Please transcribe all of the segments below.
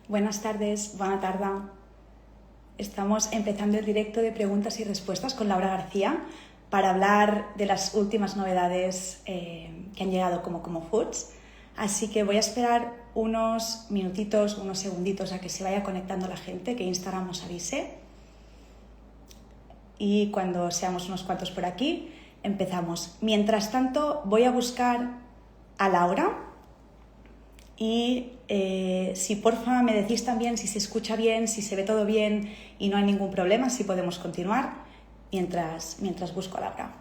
Buenas tardes, buena tarde. Estamos empezando el directo de preguntas y respuestas con Laura García para hablar de las últimas novedades que han llegado como Foods. Así que voy a esperar unos minutitos, unos segunditos a que se vaya conectando la gente, que Instagram nos avise. Y cuando seamos unos cuantos por aquí, empezamos. Mientras tanto, voy a buscar a Laura. Y si porfa me decís también si se escucha bien, si se ve todo bien y no hay ningún problema, si podemos continuar mientras busco a Laura.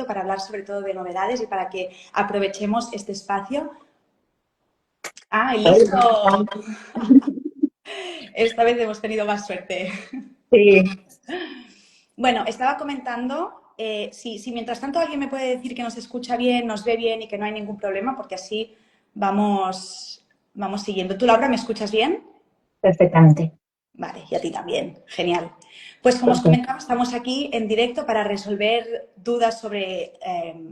Para hablar sobre todo de novedades y para que aprovechemos este espacio. ¡Ah, listo! Esta vez hemos tenido más suerte. Sí, Bueno, estaba comentando, si mientras tanto alguien me puede decir que nos escucha bien, nos ve bien y que no hay ningún problema, porque así vamos siguiendo. ¿Tú, Laura, me escuchas bien? perfectamente. Vale, y a ti también. Genial. Pues como os Ok. comentaba, estamos aquí en directo para resolver dudas sobre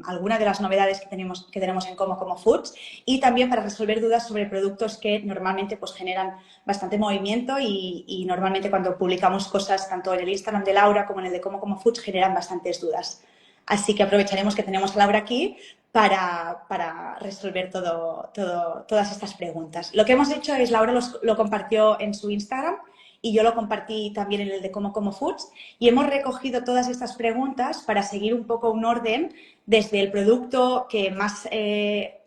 alguna de las novedades que tenemos en Como Foods y también para resolver dudas sobre productos que normalmente pues, generan bastante movimiento y normalmente cuando publicamos cosas tanto en el Instagram de Laura como en el de Como Foods generan bastantes dudas. Así que aprovecharemos que tenemos a Laura aquí para resolver todas estas preguntas. Lo que hemos hecho es, Laura lo compartió en su Instagram y yo lo compartí también en el de Como Foods y hemos recogido todas estas preguntas para seguir un poco un orden desde el producto que más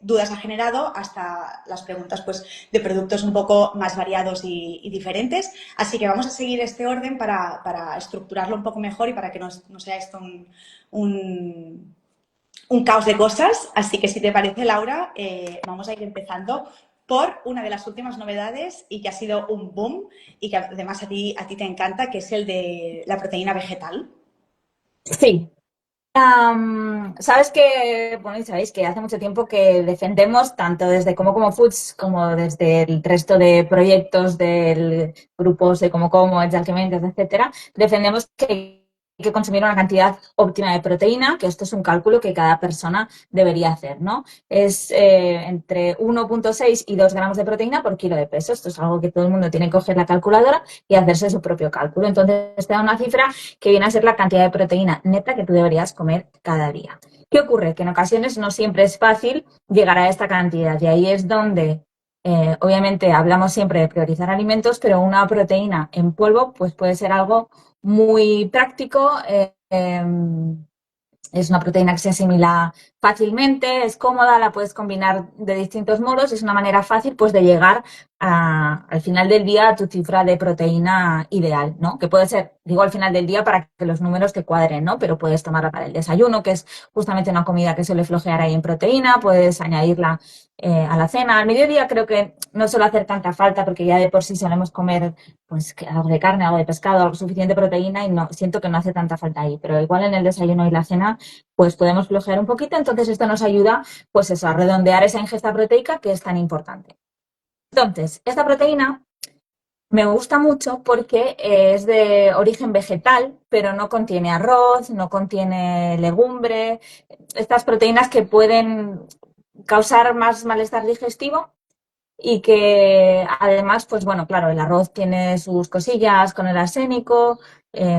dudas ha generado hasta las preguntas pues, de productos un poco más variados y diferentes. Así que vamos a seguir este orden para estructurarlo un poco mejor y para que no sea esto un, un caos de cosas. Así que si te parece, Laura, vamos a ir empezando por una de las últimas novedades y que ha sido un boom y que además a ti te encanta, que es el de la proteína vegetal. Sí. Sabes que, bueno, y sabéis que hace mucho tiempo que defendemos, tanto desde Como Foods como desde el resto de proyectos del grupos de Como, Mentes, etcétera, defendemos que hay que consumir una cantidad óptima de proteína, que esto es un cálculo que cada persona debería hacer, ¿no? Es entre 1,6 y 2 gramos de proteína por kilo de peso. Esto es algo que todo el mundo tiene que coger la calculadora y hacerse su propio cálculo. Entonces, te da una cifra que viene a ser la cantidad de proteína neta que tú deberías comer cada día. ¿Qué ocurre? Que en ocasiones no siempre es fácil llegar a esta cantidad y ahí es donde obviamente hablamos siempre de priorizar alimentos, pero una proteína en polvo pues puede ser algo muy práctico. Es una proteína que se asimila fácilmente, es cómoda, la puedes combinar de distintos modos, es una manera fácil pues de llegar al final del día a tu cifra de proteína ideal, ¿no? Que puede ser, digo al final del día para que los números te cuadren, ¿no? Pero puedes tomarla para el desayuno, que es justamente una comida que suele flojear ahí en proteína, puedes añadirla a la cena. Al mediodía creo que no suele hacer tanta falta porque ya de por sí solemos comer pues algo de carne, algo de pescado, algo suficiente proteína y no siento que no hace tanta falta ahí, pero igual en el desayuno y la cena pues podemos flojear un poquito, entonces esto nos ayuda pues eso, a redondear esa ingesta proteica que es tan importante. Entonces, esta proteína me gusta mucho porque es de origen vegetal, pero no contiene arroz, no contiene legumbre, estas proteínas que pueden causar más malestar digestivo y que además, pues bueno, claro, el arroz tiene sus cosillas con el arsénico,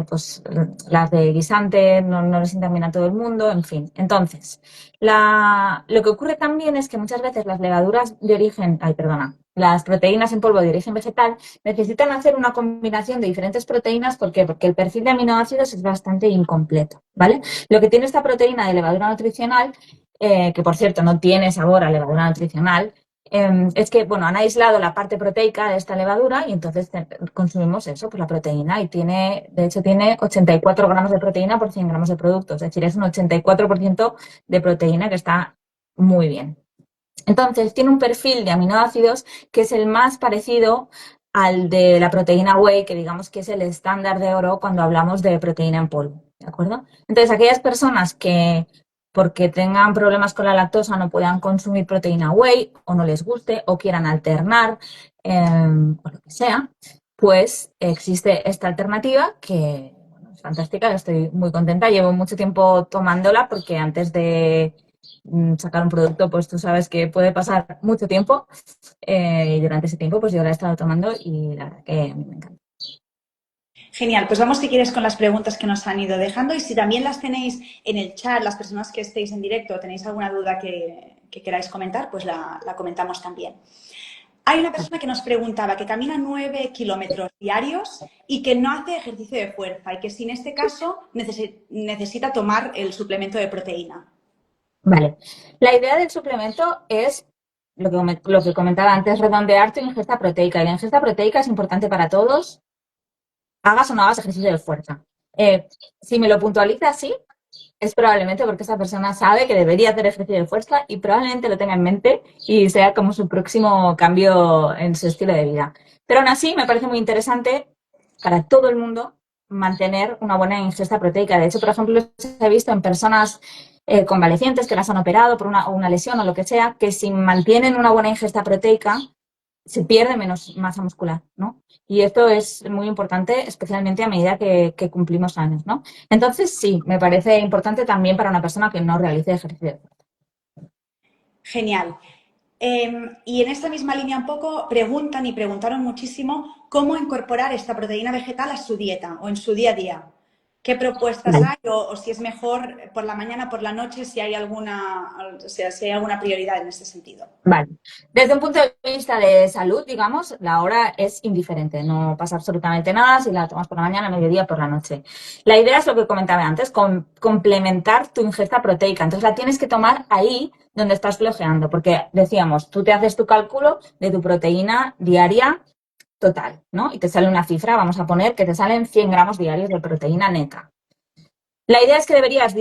pues las de guisante no le sientan bien a todo el mundo, en fin. Entonces, lo que ocurre también es que muchas veces las levaduras de origen, ay, perdona, las proteínas en polvo de origen vegetal necesitan hacer una combinación de diferentes proteínas. ¿Por qué? Porque el perfil de aminoácidos es bastante incompleto, ¿vale? Lo que tiene esta proteína de levadura nutricional, que por cierto no tiene sabor a levadura nutricional, es que, bueno, han aislado la parte proteica de esta levadura y entonces consumimos eso, pues la proteína, y de hecho tiene 84 gramos de proteína por 100 gramos de producto, es decir, es un 84% de proteína que está muy bien. Entonces, tiene un perfil de aminoácidos que es el más parecido al de la proteína whey, que digamos que es el estándar de oro cuando hablamos de proteína en polvo, ¿de acuerdo? Entonces, aquellas personas que porque tengan problemas con la lactosa, no puedan consumir proteína whey o no les guste o quieran alternar o lo que sea, pues existe esta alternativa que bueno, es fantástica, estoy muy contenta. Llevo mucho tiempo tomándola porque antes de sacar un producto, pues tú sabes que puede pasar mucho tiempo y durante ese tiempo pues yo la he estado tomando y la verdad que a mí me encanta. Genial, pues vamos si quieres con las preguntas que nos han ido dejando y si también las tenéis en el chat, las personas que estéis en directo, tenéis alguna duda que queráis comentar, pues la comentamos también. Hay una persona que nos preguntaba que camina 9 kilómetros diarios y que no hace ejercicio de fuerza y que si en este caso necesita tomar el suplemento de proteína. Vale, la idea del suplemento es lo que comentaba antes, redondear tu ingesta proteica. Y la ingesta proteica es importante para todos, hagas o no hagas ejercicio de fuerza. Si me lo puntualiza así, es probablemente porque esa persona sabe que debería hacer ejercicio de fuerza y probablemente lo tenga en mente y sea como su próximo cambio en su estilo de vida. Pero aún así, me parece muy interesante para todo el mundo mantener una buena ingesta proteica. De hecho, por ejemplo, se ha visto en personas convalecientes que las han operado por una lesión o lo que sea, que si mantienen una buena ingesta proteica, se pierde menos masa muscular, ¿no? Y esto es muy importante, especialmente a medida que cumplimos años, ¿no? Entonces, sí, me parece importante también para una persona que no realice ejercicio. Genial. Y en esta misma línea un poco preguntan y preguntaron muchísimo cómo incorporar esta proteína vegetal a su dieta o en su día a día. ¿Qué propuestas Vale. hay o si es mejor por la mañana, por la noche, si hay alguna, o sea, si hay alguna prioridad en este sentido? Vale. Desde un punto de vista de salud, digamos, la hora es indiferente, no pasa absolutamente nada si la tomas por la mañana, a mediodía, por la noche. La idea es lo que comentaba antes, complementar tu ingesta proteica. Entonces la tienes que tomar ahí donde estás flojeando, porque decíamos, tú te haces tu cálculo de tu proteína diaria total, ¿no? Y te sale una cifra, vamos a poner que te salen 100 gramos diarios de proteína neta. La idea es que deberías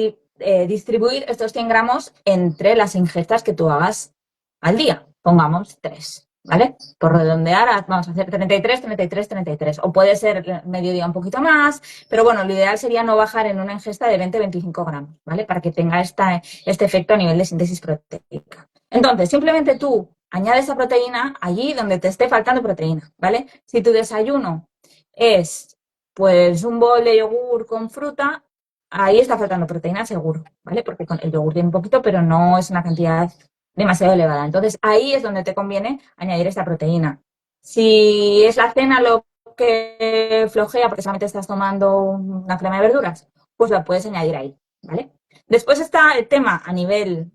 distribuir estos 100 gramos entre las ingestas que tú hagas al día. Pongamos 3, ¿vale? Por redondear, vamos a hacer 33, 33, 33. O puede ser mediodía un poquito más, pero bueno, lo ideal sería no bajar en una ingesta de 20-25 gramos, ¿vale? Para que tenga este efecto a nivel de síntesis proteica. Entonces, simplemente tú añades esa proteína allí donde te esté faltando proteína, ¿vale? Si tu desayuno es pues un bol de yogur con fruta, ahí está faltando proteína seguro, ¿vale? Porque con el yogur tiene un poquito, pero no es una cantidad demasiado elevada. Entonces, ahí es donde te conviene añadir esta proteína. Si es la cena lo que flojea porque solamente estás tomando una crema de verduras, pues la puedes añadir ahí, ¿vale? Después está el tema a nivel,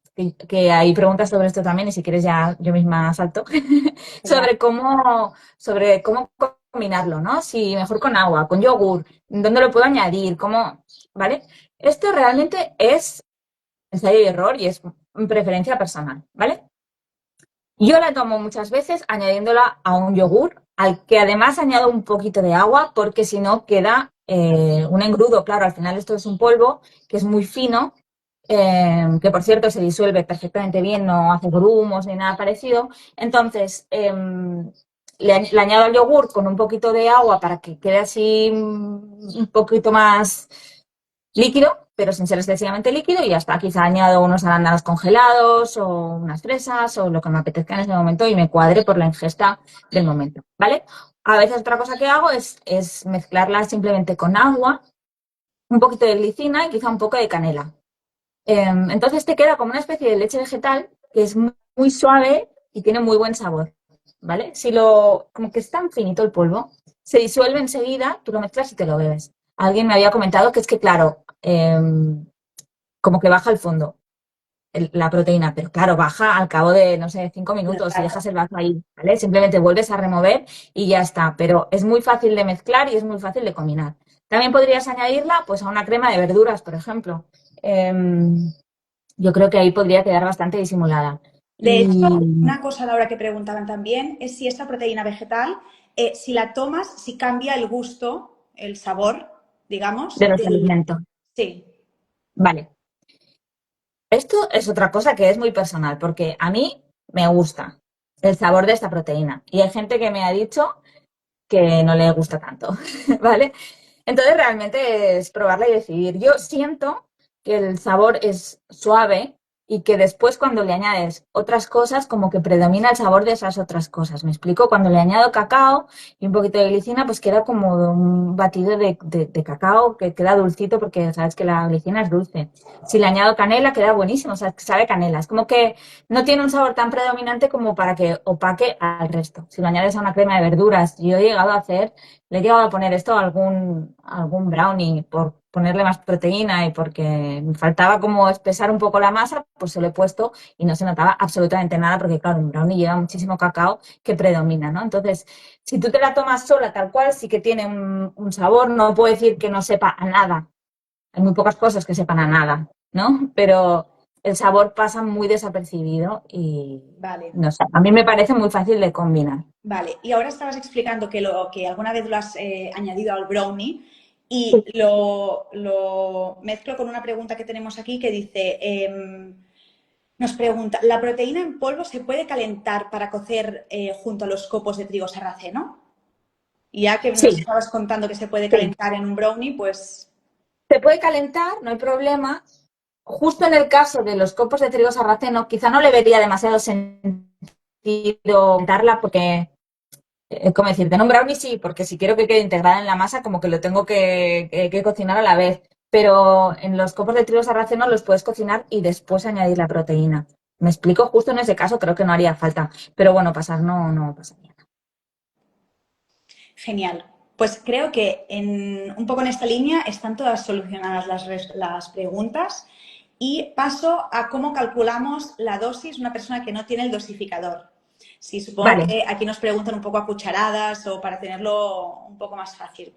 que hay preguntas sobre esto también, y si quieres ya yo misma salto, sobre cómo combinarlo, ¿no? Si mejor con agua, con yogur, dónde lo puedo añadir, cómo, ¿vale? Esto realmente es ensayo y error y es preferencia personal, ¿vale? Yo la tomo muchas veces añadiéndola a un yogur, al que además añado un poquito de agua, porque si no queda un engrudo. Claro, al final esto es un polvo que es muy fino, que por cierto se disuelve perfectamente bien, no hace grumos ni nada parecido. Entonces, le añado al yogur con un poquito de agua para que quede así un poquito más líquido, pero sin ser excesivamente líquido, y ya está. Quizá añado unos arándanos congelados o unas fresas o lo que me apetezca en ese momento y me cuadre por la ingesta del momento, ¿vale? A veces otra cosa que hago es mezclarla simplemente con agua, un poquito de glicina y quizá un poco de canela. Entonces te queda como una especie de leche vegetal que es muy suave y tiene muy buen sabor, ¿vale? Como que es tan finito el polvo, se disuelve enseguida, tú lo mezclas y te lo bebes. Alguien me había comentado que es que, claro, como que baja al fondo la proteína, pero claro, baja al cabo de, no sé, 5 minutos y dejas el vaso ahí, ¿vale? Simplemente vuelves a remover y ya está, pero es muy fácil de mezclar y es muy fácil de combinar. También podrías añadirla pues a una crema de verduras, por ejemplo. Yo creo que ahí podría quedar bastante disimulada. De hecho, Y una cosa, Laura, que preguntaban también es si esta proteína vegetal, si la tomas, si cambia el gusto, el sabor, digamos, de los del... alimentos. Sí, Vale. Esto es otra cosa que es muy personal, porque a mí me gusta el sabor de esta proteína. Y hay gente que me ha dicho que no le gusta tanto, ¿vale? Entonces realmente es probarla y decidir. Yo siento que el sabor es suave y que después cuando le añades otras cosas, como que predomina el sabor de esas otras cosas. ¿Me explico? Cuando le añado cacao y un poquito de glicina, pues queda como un batido de cacao que queda dulcito porque sabes que la glicina es dulce. Si le añado canela, queda buenísimo, o sea, sabe a canela. Es como que no tiene un sabor tan predominante como para que opaque al resto. Si lo añades a una crema de verduras, yo he llegado a hacer, le he llegado a poner esto a algún brownie por ponerle más proteína y porque me faltaba como espesar un poco la masa, pues se lo he puesto y no se notaba absolutamente nada porque, claro, un brownie lleva muchísimo cacao que predomina, ¿no? Entonces, si tú te la tomas sola tal cual, sí que tiene un sabor, no puedo decir que no sepa a nada. Hay muy pocas cosas que sepan a nada, ¿no? Pero el sabor pasa muy desapercibido y Vale. no sé, a mí me parece muy fácil de combinar. Vale, y ahora estabas explicando que alguna vez lo has añadido al brownie y lo mezclo con una pregunta que tenemos aquí que dice, nos pregunta, ¿la proteína en polvo se puede calentar para cocer junto a los copos de trigo sarraceno? Y ya que nos Sí, estabas contando que se puede sí. calentar en un brownie, pues Se puede calentar, no hay problema. Justo en el caso de los copos de trigo sarraceno, quizá no le vería demasiado sentido calentarla porque, ¿cómo decirte? En un brownie sí, porque si quiero que quede integrada en la masa, como que lo tengo que cocinar a la vez. Pero en los copos de trigo sarraceno los puedes cocinar y después añadir la proteína. Me explico, justo en ese caso creo que no haría falta. Pero bueno, pasar no pasaría. genial. Pues creo que un poco en esta línea están todas solucionadas las preguntas y paso a cómo calculamos la dosis de una persona que no tiene el dosificador. Sí, supongo Vale. que aquí nos preguntan un poco a cucharadas o para tenerlo un poco más fácil.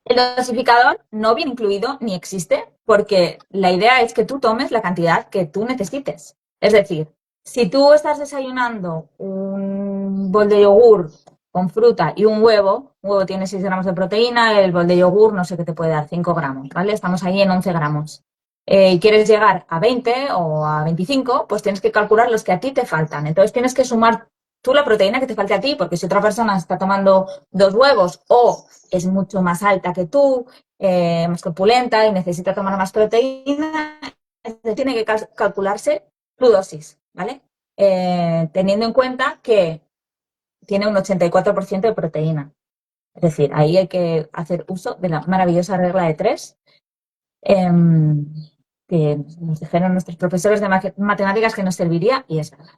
El dosificador no viene incluido ni existe porque la idea es que tú tomes la cantidad que tú necesites. Es decir, si tú estás desayunando un bol de yogur con fruta y un huevo tiene 6 gramos de proteína, el bol de yogur no sé qué te puede dar, 5 gramos, ¿vale? Estamos ahí en 11 gramos. Y quieres llegar a 20 o a 25, pues tienes que calcular los que a ti te faltan. Entonces tienes que sumar tú la proteína que te falte a ti, porque si otra persona está tomando 2 huevos o es mucho más alta que tú, más corpulenta y necesita tomar más proteína, tiene que calcularse tu dosis, ¿vale? Teniendo en cuenta que tiene un 84% de proteína. Es decir, ahí hay que hacer uso de la maravillosa regla de tres, eh, que nos dijeron nuestros profesores de matemáticas que nos serviría y es verdad.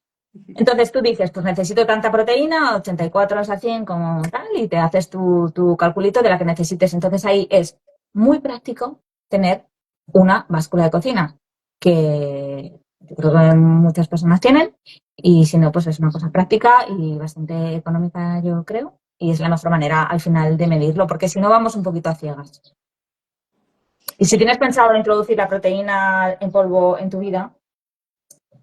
Entonces tú dices, pues necesito tanta proteína, 84 a 100 como tal, y te haces tu calculito de la que necesites. Entonces ahí es muy práctico tener una báscula de cocina, que yo creo que muchas personas tienen, y si no, pues es una cosa práctica y bastante económica, yo creo, y es la mejor manera al final de medirlo, porque si no vamos un poquito a ciegas. Y si tienes pensado introducir la proteína en polvo en tu vida,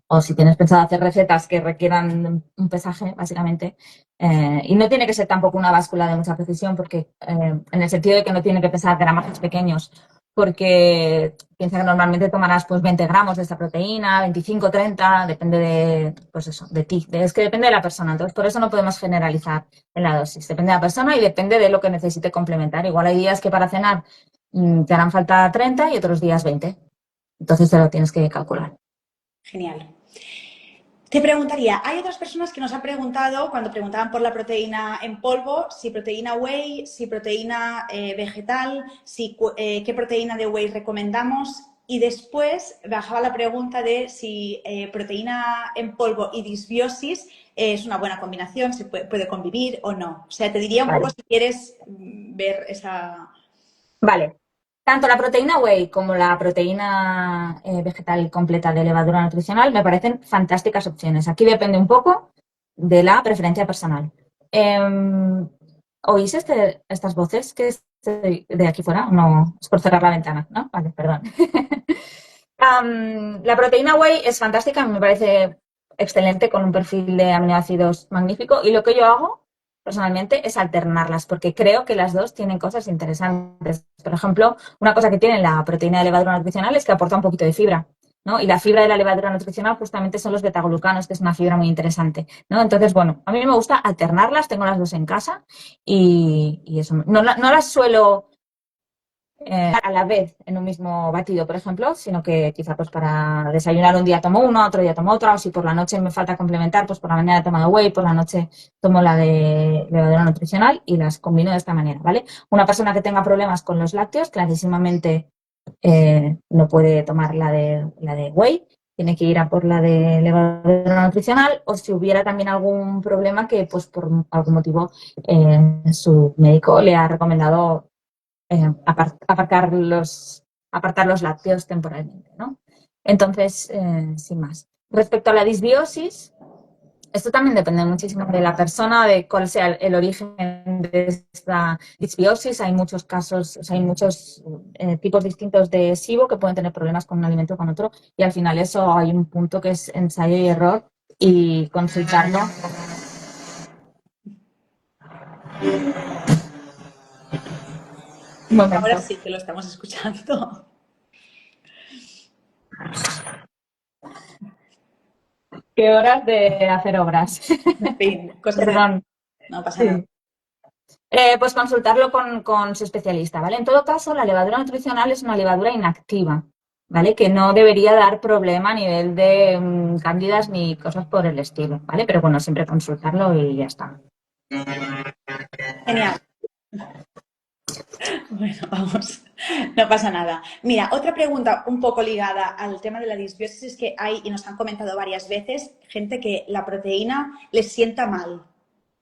o si tienes pensado hacer recetas que requieran un pesaje, básicamente. Y no tiene que ser tampoco una báscula de mucha precisión, porque en el sentido de que no tiene que pesar gramajes pequeños, porque piensa que normalmente tomarás pues 20 gramos de esta proteína, 25, 30, depende de, pues eso, de ti. Es que depende de la persona. Entonces, por eso no podemos generalizar en la dosis. Depende de la persona y depende de lo que necesite complementar. Igual hay días que para cenar te harán falta 30 y otros días 20. Entonces te lo tienes que calcular. Genial. Te preguntaría, hay otras personas que nos han preguntado, cuando preguntaban por la proteína en polvo, si proteína whey, si proteína vegetal, qué proteína de whey recomendamos. Y después bajaba la pregunta de si proteína en polvo y disbiosis es una buena combinación, se puede convivir o no. O sea, te diría un poco Vale. si quieres ver esa... Vale. Tanto la proteína whey como la proteína vegetal completa de levadura nutricional me parecen fantásticas opciones. Aquí depende un poco de la preferencia personal. Eh, ¿Oís estas voces que estoy de aquí fuera? No, es por cerrar la ventana, ¿no? Vale, perdón. La proteína whey es fantástica, me parece excelente, con un perfil de aminoácidos magnífico. Y lo que yo hago personalmente es alternarlas, porque creo que las dos tienen cosas interesantes. Por ejemplo, una cosa que tiene la proteína de levadura nutricional es que aporta un poquito de fibra, ¿no? Y la fibra de la levadura nutricional justamente son los betaglucanos, que es una fibra muy interesante, ¿no? Entonces, bueno, a mí me gusta alternarlas, tengo las dos en casa y eso. No las suelo a la vez en un mismo batido, por ejemplo, sino que quizá pues para desayunar un día tomo uno, otro día tomo otro, o si por la noche me falta complementar, pues por la mañana he tomado whey, por la noche tomo la de levadura nutricional y las combino de esta manera, ¿vale? Una persona que tenga problemas con los lácteos, clarísimamente no puede tomar la de whey, tiene que ir a por la de levadura nutricional, o si hubiera también algún problema que pues por algún motivo su médico le ha recomendado apartar los lácteos temporalmente, ¿no? Entonces, sin más. Respecto a la disbiosis, esto también depende muchísimo de la persona, de cuál sea el origen de esta disbiosis. Hay muchos casos, o sea, hay muchos tipos distintos de SIBO que pueden tener problemas con un alimento o con otro, y al final eso hay un punto que es ensayo y error y consultarlo. Un Ahora momento. sí que lo estamos escuchando. ¿Qué horas de hacer obras? En fin, cosas de... Perdón. No pasa nada. Sí. Pues consultarlo con su especialista, ¿vale? En todo caso, la levadura nutricional es una levadura inactiva, ¿vale? Que no debería dar problema a nivel de cándidas ni cosas por el estilo, ¿vale? Pero bueno, siempre consultarlo y ya está. Genial. Bueno, vamos, no pasa nada. Mira, otra pregunta un poco ligada al tema de la disbiosis es que hay, y nos han comentado varias veces, gente que la proteína les sienta mal.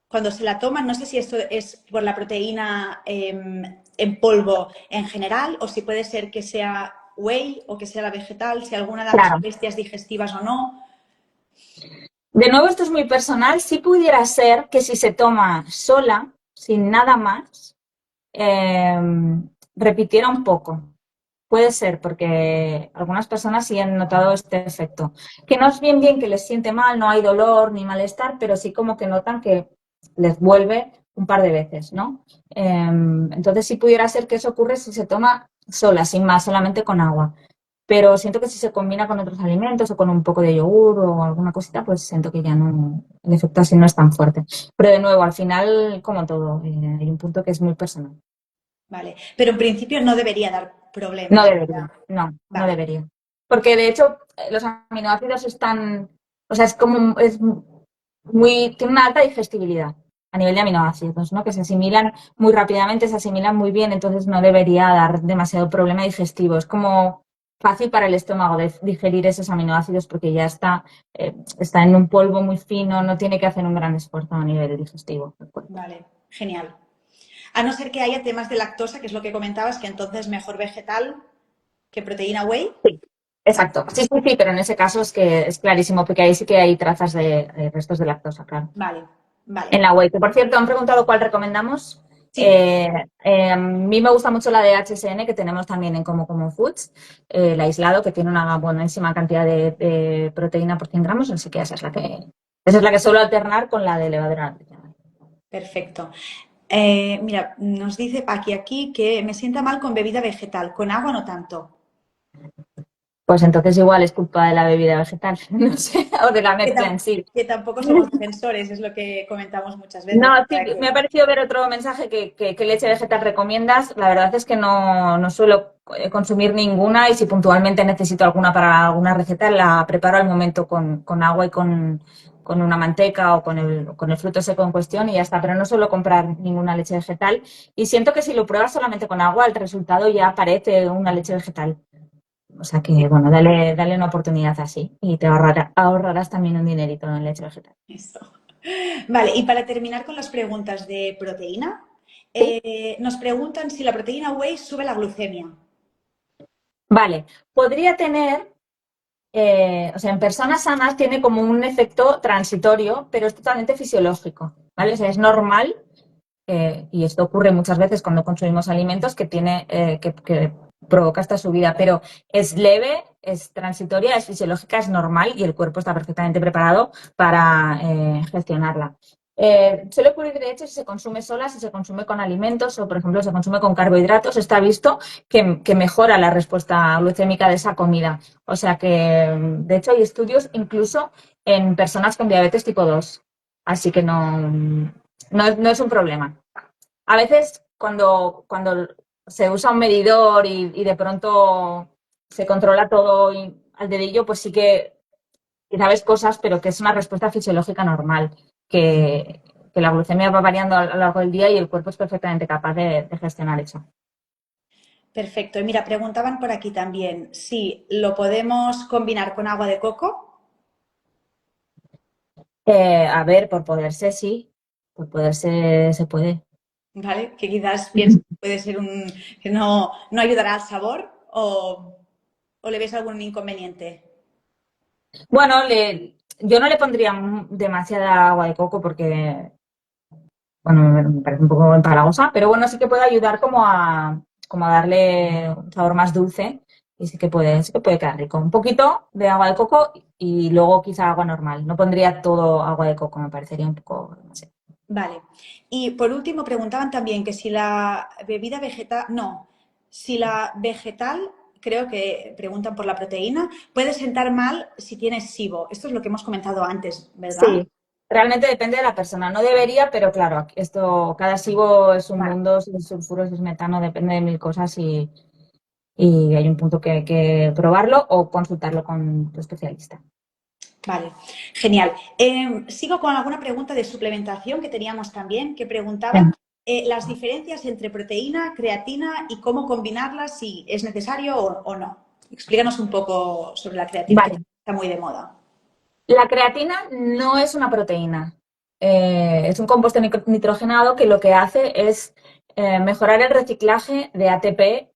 Cuando se la toman, no sé si esto es por la proteína en polvo en general o si puede ser que sea whey o que sea la vegetal, si alguna da Claro. molestias digestivas o no. De nuevo, esto es muy personal. Sí pudiera ser que si se toma sola, sin nada más, repitiera un poco. Puede ser, porque algunas personas sí han notado este efecto. Que no es bien que les siente mal, no hay dolor ni malestar, pero sí como que notan que les vuelve un par de veces, ¿no? Entonces sí pudiera ser que eso ocurre si se toma sola, sin más, solamente con agua. Pero siento que si se combina con otros alimentos o con un poco de yogur o alguna cosita, pues siento que ya no, el efecto así no es tan fuerte. Pero de nuevo, al final, como todo, hay un punto que es muy personal. Vale, pero en principio no debería dar No problemas. debería, no Vale, debería. Porque de hecho los aminoácidos están, o sea, es como, es muy, tiene una alta digestibilidad a nivel de aminoácidos, ¿no? Que se asimilan muy rápidamente, se asimilan muy bien, entonces no debería dar demasiado problema digestivo. Es como fácil para el estómago de digerir esos aminoácidos porque ya está en un polvo muy fino, no tiene que hacer un gran esfuerzo a nivel digestivo. vale, genial. A no ser que haya temas de lactosa, que es lo que comentabas, que entonces mejor vegetal que proteína whey. Sí, exacto. Sí, sí, sí, pero en ese caso es que es clarísimo, porque ahí sí que hay trazas de restos de lactosa, claro. Vale, vale. En la whey, que por cierto, han preguntado cuál recomendamos. Sí, A mí me gusta mucho la de HSN, que tenemos también en Como Foods, el aislado, que tiene una buenísima cantidad de proteína por 100 gramos, así que esa es la que suelo alternar con la de levadura nutricional. perfecto. Mira, nos dice Paqui aquí que me sienta mal con bebida vegetal, con agua no tanto. Pues entonces igual es culpa de la bebida vegetal, no sé, o de la Que, mezcla en sí. que tampoco somos defensores, es lo que comentamos muchas No, veces. sí, me ha parecido ver otro mensaje que leche vegetal recomiendas. La verdad es que no suelo consumir ninguna y si puntualmente necesito alguna para alguna receta, la preparo al momento con agua y con una manteca o con el fruto seco en cuestión y ya está. Pero no suelo comprar ninguna leche vegetal y siento que si lo pruebas solamente con agua, el resultado ya parece una leche vegetal. O sea que, bueno, dale una oportunidad así y te ahorrarás también un dinerito en leche vegetal. Eso. Vale, y para terminar con las preguntas de proteína, nos preguntan si la proteína whey sube la glucemia. Vale, podría tener, o sea, en personas sanas tiene como un efecto transitorio, pero es totalmente fisiológico, ¿vale? O sea, es normal, y esto ocurre muchas veces cuando consumimos alimentos que provoca esta subida, pero es leve, es transitoria, es fisiológica, es normal y el cuerpo está perfectamente preparado para gestionarla. Suele ocurrir, de hecho, si se consume sola, si se consume con alimentos o, por ejemplo, se consume con carbohidratos, está visto que mejora la respuesta glucémica de esa comida. O sea que, de hecho, hay estudios incluso en personas con diabetes tipo 2. Así que no es un problema. A veces, o se usa un medidor y de pronto se controla todo al dedillo, pues sí que quizá ves cosas, pero que es una respuesta fisiológica normal, que la glucemia va variando a lo largo del día y el cuerpo es perfectamente capaz de gestionar eso. Perfecto. Y mira, preguntaban por aquí también si lo podemos combinar con agua de coco. A ver, por poderse, sí, por poderse se puede. ¿Vale? Que quizás piense que puede ser que no ayudará al sabor o le ves algún inconveniente. Bueno, yo no le pondría demasiada agua de coco porque, bueno, me parece un poco empalagosa, pero bueno, sí que puede ayudar como a darle un sabor más dulce y sí que puede quedar rico. Un poquito de agua de coco y luego quizá agua normal. No pondría todo agua de coco, me parecería un poco demasiado. Vale. Y por último, preguntaban también que si la bebida vegetal, no, si la vegetal, creo que preguntan por la proteína, puede sentar mal si tienes SIBO. Esto es lo que hemos comentado antes, ¿verdad? Sí, realmente depende de la persona. No debería, pero claro, esto, cada SIBO es un Vale. mundo, si es sulfuro, si es metano, depende de mil cosas y hay un punto que hay que probarlo o consultarlo con tu especialista. Vale, genial. Sigo con alguna pregunta de suplementación que teníamos también, que preguntaban Venga. las diferencias entre proteína, creatina y cómo combinarlas, si es necesario o no. Explícanos un poco sobre la creatina, que Vale, está muy de moda. la creatina no es una proteína. Es un compuesto nitrogenado que lo que hace es mejorar el reciclaje de ATP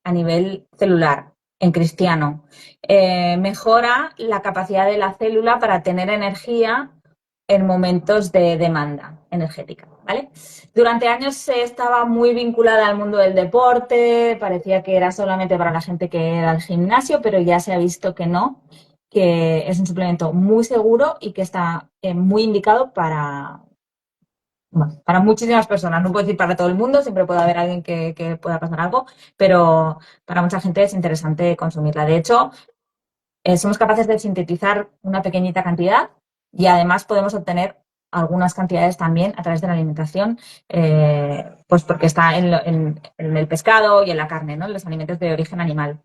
a nivel celular, en cristiano. Mejora la capacidad de la célula para tener energía en momentos de demanda energética, ¿vale? Durante años se estaba muy vinculada al mundo del deporte, parecía que era solamente para la gente que era al gimnasio, pero ya se ha visto que no, que es un suplemento muy seguro y que está muy indicado bueno, para muchísimas personas. No puedo decir para todo el mundo, siempre puede haber alguien que pueda pasar algo, pero para mucha gente es interesante consumirla. De hecho, somos capaces de sintetizar una pequeñita cantidad y además podemos obtener algunas cantidades también a través de la alimentación, pues porque está en el pescado y en la carne, ¿no? En los alimentos de origen animal.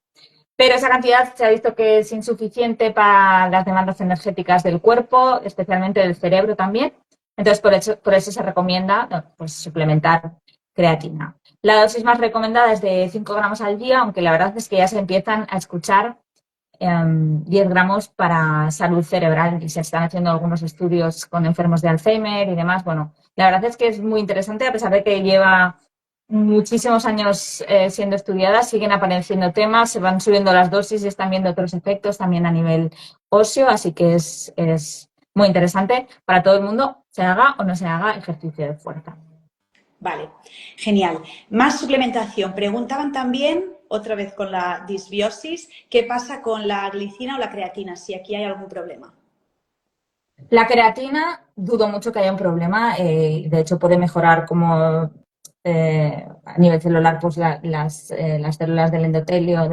Pero esa cantidad se ha visto que es insuficiente para las demandas energéticas del cuerpo, especialmente del cerebro también. Entonces, por eso se recomienda pues, suplementar creatina. La dosis más recomendada es de 5 gramos al día, aunque la verdad es que ya se empiezan a escuchar 10 gramos para salud cerebral y se están haciendo algunos estudios con enfermos de Alzheimer y demás. Bueno, la verdad es que es muy interesante, a pesar de que lleva muchísimos años siendo estudiada, siguen apareciendo temas, se van subiendo las dosis y están viendo otros efectos también a nivel óseo, así que es muy interesante para todo el mundo, se haga o no se haga ejercicio de fuerza. Vale, genial. Más suplementación. Preguntaban también, otra vez con la disbiosis, ¿qué pasa con la glicina o la creatina? Si aquí hay algún problema. La creatina, dudo mucho que haya un problema. De hecho, puede mejorar como a nivel celular pues las células del endotelio,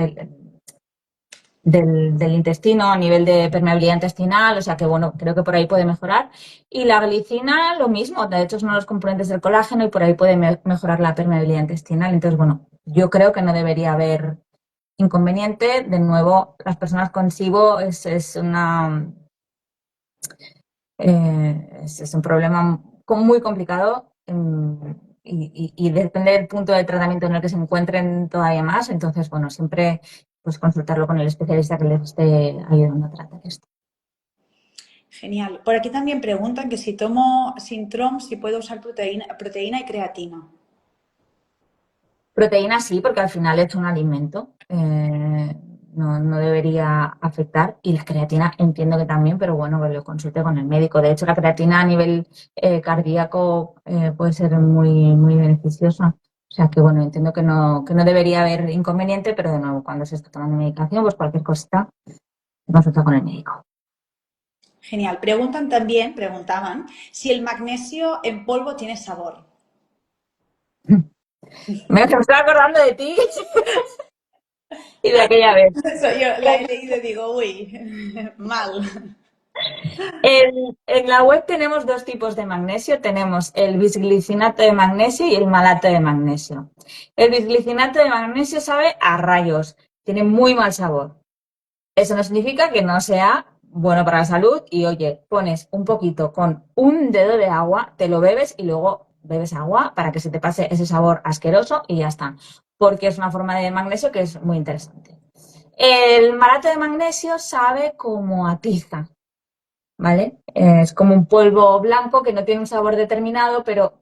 del intestino, a nivel de permeabilidad intestinal. O sea que, bueno, creo que por ahí puede mejorar. Y la glicina, lo mismo. De hecho, es uno de los componentes del colágeno y por ahí puede mejorar la permeabilidad intestinal. Entonces, bueno, yo creo que no debería haber inconveniente. De nuevo, las personas con SIBO es una es un problema muy complicado y depende del punto de tratamiento en el que se encuentren todavía más. Entonces, bueno, siempre pues consultarlo con el especialista que les esté ayudando a tratar esto. Genial. Por aquí también preguntan que si tomo Sintrom, si puedo usar proteína y creatina. Proteína sí, porque al final es un alimento. No debería afectar. Y la creatina entiendo que también, pero bueno, que lo consulte con el médico. De hecho, la creatina a nivel cardíaco puede ser muy beneficiosa. O sea que bueno, entiendo que no debería haber inconveniente, pero de nuevo, cuando se está tomando medicación, pues cualquier cosita, consulta con el médico. Genial. Preguntaban si el magnesio en polvo tiene sabor. Me estoy acordando de ti y de aquella vez. Eso yo la he leído y digo, uy, mal. En la web tenemos dos tipos de magnesio. Tenemos el bisglicinato de magnesio y el malato de magnesio. El bisglicinato de magnesio sabe a rayos, tiene muy mal sabor. Eso no significa que no sea bueno para la salud y, oye, pones un poquito con un dedo de agua, te lo bebes y luego bebes agua para que se te pase ese sabor asqueroso y ya está. Porque es una forma de magnesio que es muy interesante. El malato de magnesio sabe como a tiza. ¿Vale? Es como un polvo blanco que no tiene un sabor determinado, pero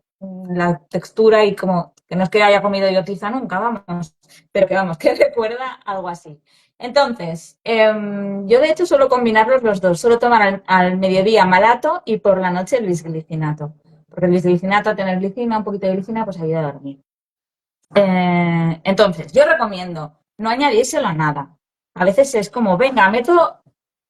la textura y como que no es que haya comido yo tiza nunca, vamos, pero que vamos, que recuerda algo así. Entonces, yo de hecho suelo combinarlos los dos, suelo tomar al mediodía malato y por la noche el bisglicinato, porque el bisglicinato al tener glicina, un poquito de glicina, pues ayuda a dormir. Entonces, yo recomiendo no añadírselo a nada. A veces es como, venga, meto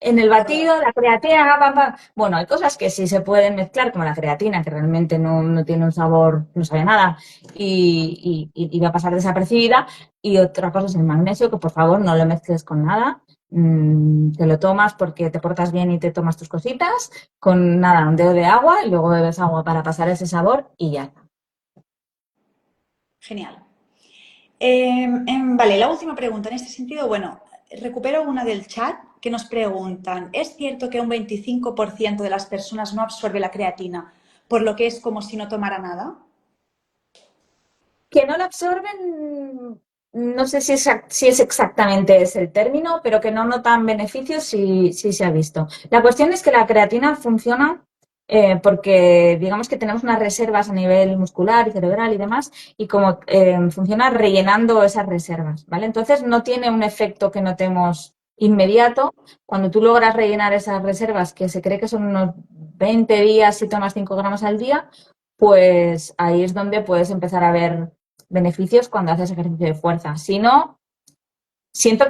en el batido la creatina, pam, pam. Bueno, hay cosas que sí se pueden mezclar, como la creatina, que realmente no tiene un sabor, no sabe nada y va a pasar desapercibida. Y otra cosa es el magnesio, que por favor no lo mezcles con nada. Te lo tomas porque te portas bien y te tomas tus cositas, con nada, un dedo de agua y luego bebes agua para pasar ese sabor y ya está. Genial. Vale, la última pregunta en este sentido, bueno, recupero una del chat que nos preguntan, ¿es cierto que un 25% de las personas no absorbe la creatina, por lo que es como si no tomara nada? Que no la absorben, no sé si es exactamente ese el término, pero que no notan beneficios sí se ha visto. La cuestión es que la creatina funciona porque digamos que tenemos unas reservas a nivel muscular y cerebral y demás, y como funciona rellenando esas reservas, ¿vale? Entonces no tiene un efecto que notemos inmediato. Cuando tú logras rellenar esas reservas, que se cree que son unos 20 días si tomas 5 gramos al día, pues ahí es donde puedes empezar a ver beneficios cuando haces ejercicio de fuerza. Si no, siento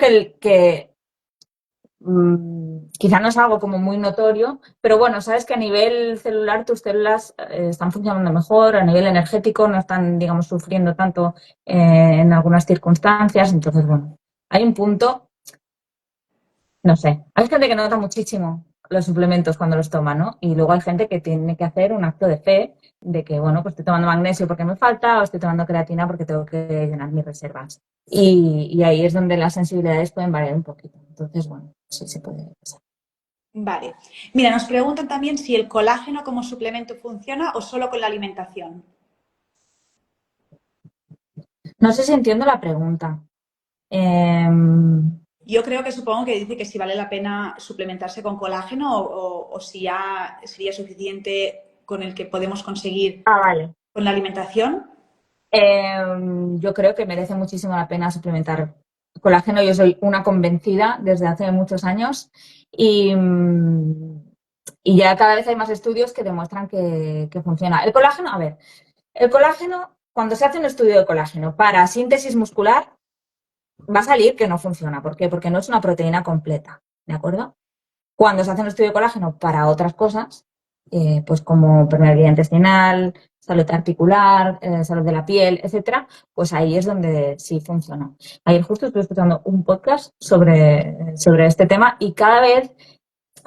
quizá no es algo como muy notorio, pero bueno, sabes que a nivel celular tus células están funcionando mejor, a nivel energético no están, digamos, sufriendo tanto en algunas circunstancias. Entonces, bueno, hay un punto, no sé, hay gente que nota muchísimo los suplementos cuando los toma, ¿no? Y luego hay gente que tiene que hacer un acto de fe de que, bueno, pues estoy tomando magnesio porque me falta o estoy tomando creatina porque tengo que llenar mis reservas. Y ahí es donde las sensibilidades pueden variar un poquito. Entonces, bueno, sí se puede pasar. Vale. Mira, nos preguntan también si el colágeno como suplemento funciona o solo con la alimentación. No sé si entiendo la pregunta. Eh, Yo creo que supongo que dice que si vale la pena suplementarse con colágeno o si ya sería suficiente con el que podemos conseguir vale. con la alimentación. Yo creo que merece muchísimo la pena suplementar colágeno. Yo soy una convencida desde hace muchos años y, y ya cada vez hay más estudios que demuestran que funciona. El colágeno, a ver, el colágeno, cuando se hace un estudio de colágeno para síntesis muscular, va a salir que no funciona. ¿Por qué? Porque no es una proteína completa, ¿de acuerdo? Cuando se hace un estudio de colágeno para otras cosas, pues como permeabilidad intestinal, salud articular, salud de la piel, etcétera, pues ahí es donde sí funciona. Ayer justo estuve escuchando un podcast sobre este tema y cada vez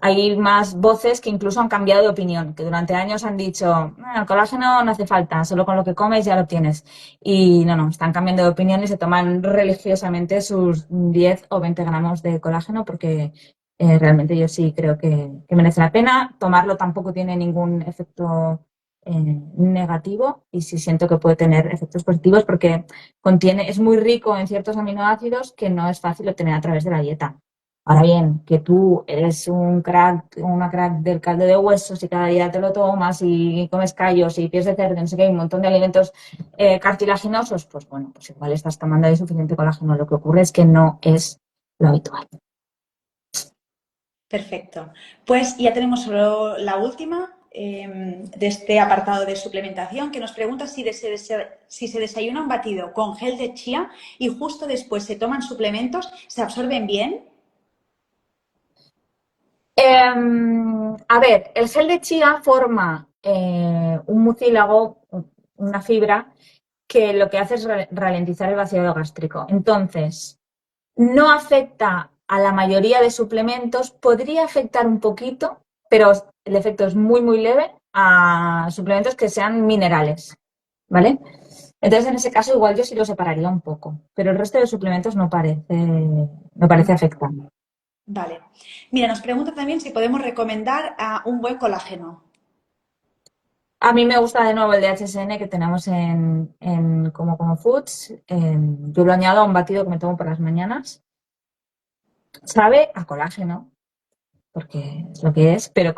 hay más voces que incluso han cambiado de opinión, que durante años han dicho, el colágeno no hace falta, solo con lo que comes ya lo tienes. Y no, están cambiando de opinión y se toman religiosamente sus 10 o 20 gramos de colágeno porque realmente yo sí creo que merece la pena. Tomarlo tampoco tiene ningún efecto negativo y sí siento que puede tener efectos positivos porque es muy rico en ciertos aminoácidos que no es fácil obtener a través de la dieta. Ahora bien, que tú eres un crack, una crack del caldo de huesos y cada día te lo tomas y comes callos y pies de cerdo, no sé qué, hay un montón de alimentos cartilaginosos, pues bueno, pues igual estás tomando ahí suficiente colágeno. Lo que ocurre es que no es lo habitual. Perfecto. Pues ya tenemos solo la última de este apartado de suplementación que nos pregunta si se desayuna un batido con gel de chía y justo después se toman suplementos, ¿se absorben bien? A ver, el gel de chía forma un mucílago, una fibra, que lo que hace es ralentizar el vaciado gástrico. Entonces, no afecta a la mayoría de suplementos, podría afectar un poquito, pero el efecto es muy, muy leve a suplementos que sean minerales, ¿vale? Entonces, en ese caso, igual yo sí lo separaría un poco, pero el resto de suplementos no parece afectar. Vale. Mira, nos pregunta también si podemos recomendar un buen colágeno. A mí me gusta de nuevo el DHSN que tenemos en Como Foods. Yo lo añado a un batido que me tomo por las mañanas. Sabe a colágeno, porque es lo que es, pero yo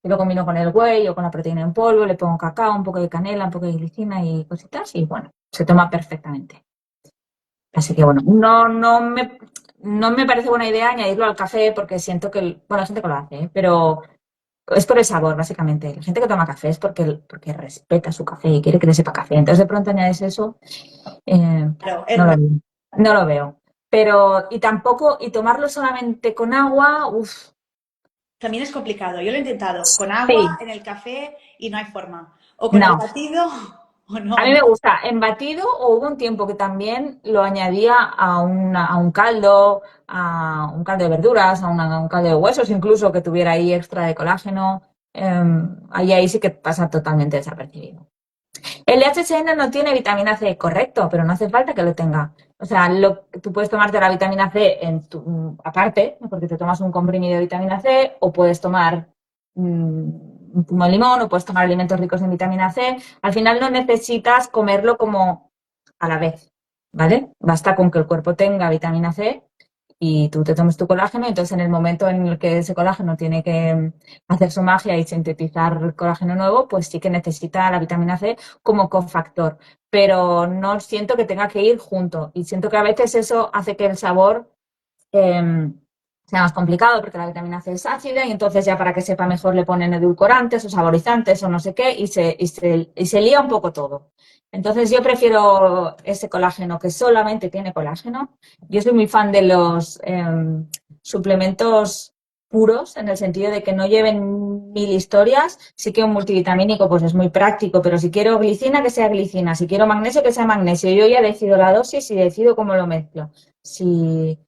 lo combino con el whey o con la proteína en polvo, le pongo cacao, un poco de canela, un poco de glicina y cositas, y bueno, se toma perfectamente. Así que bueno, no me parece buena idea añadirlo al café porque siento que, bueno, hay gente que lo hace, ¿eh? Pero es por el sabor, básicamente. La gente que toma café es porque respeta su café y quiere que le sepa café. Entonces de pronto añades eso, Claro, no lo veo. No lo veo. Pero, y tampoco, y tomarlo solamente con agua, uff. también es complicado. Yo lo he intentado con agua, Sí, en el café y no hay forma. O con el no. batido o A no. mí me gusta en batido o hubo un tiempo que también lo añadía a un caldo de verduras, a un caldo de huesos, incluso que tuviera ahí extra de colágeno. Ahí sí que pasa totalmente desapercibido. El DHSN no tiene vitamina C, correcto, pero no hace falta que lo tenga. O sea, tú puedes tomarte la vitamina C aparte, ¿no? Porque te tomas un comprimido de vitamina C, o puedes tomar un zumo de limón, o puedes tomar alimentos ricos en vitamina C. Al final no necesitas comerlo como a la vez, ¿vale? Basta con que el cuerpo tenga vitamina C y tú te tomes tu colágeno, entonces en el momento en el que ese colágeno tiene que hacer su magia y sintetizar colágeno nuevo, pues sí que necesita la vitamina C como cofactor, pero no siento que tenga que ir junto y siento que a veces eso hace que el sabor sea más complicado porque la vitamina C es ácida y entonces ya para que sepa mejor le ponen edulcorantes o saborizantes o no sé qué y se lía un poco todo. Entonces yo prefiero ese colágeno que solamente tiene colágeno. Yo soy muy fan de los suplementos puros, en el sentido de que no lleven mil historias. Sí que un multivitamínico pues es muy práctico, pero si quiero glicina, que sea glicina. Si quiero magnesio, que sea magnesio. Yo ya decido la dosis y decido cómo lo mezclo. Si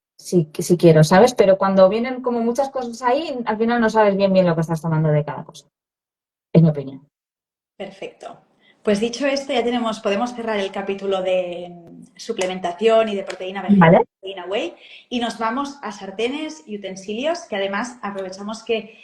quiero, ¿sabes? Pero cuando vienen como muchas cosas ahí, al final no sabes bien bien lo que estás tomando de cada cosa. Es mi opinión. Perfecto. Pues dicho esto, ya podemos cerrar el capítulo de suplementación y de proteína vegetal, ¿Vale? proteína whey, y nos vamos a sartenes y utensilios, que además aprovechamos que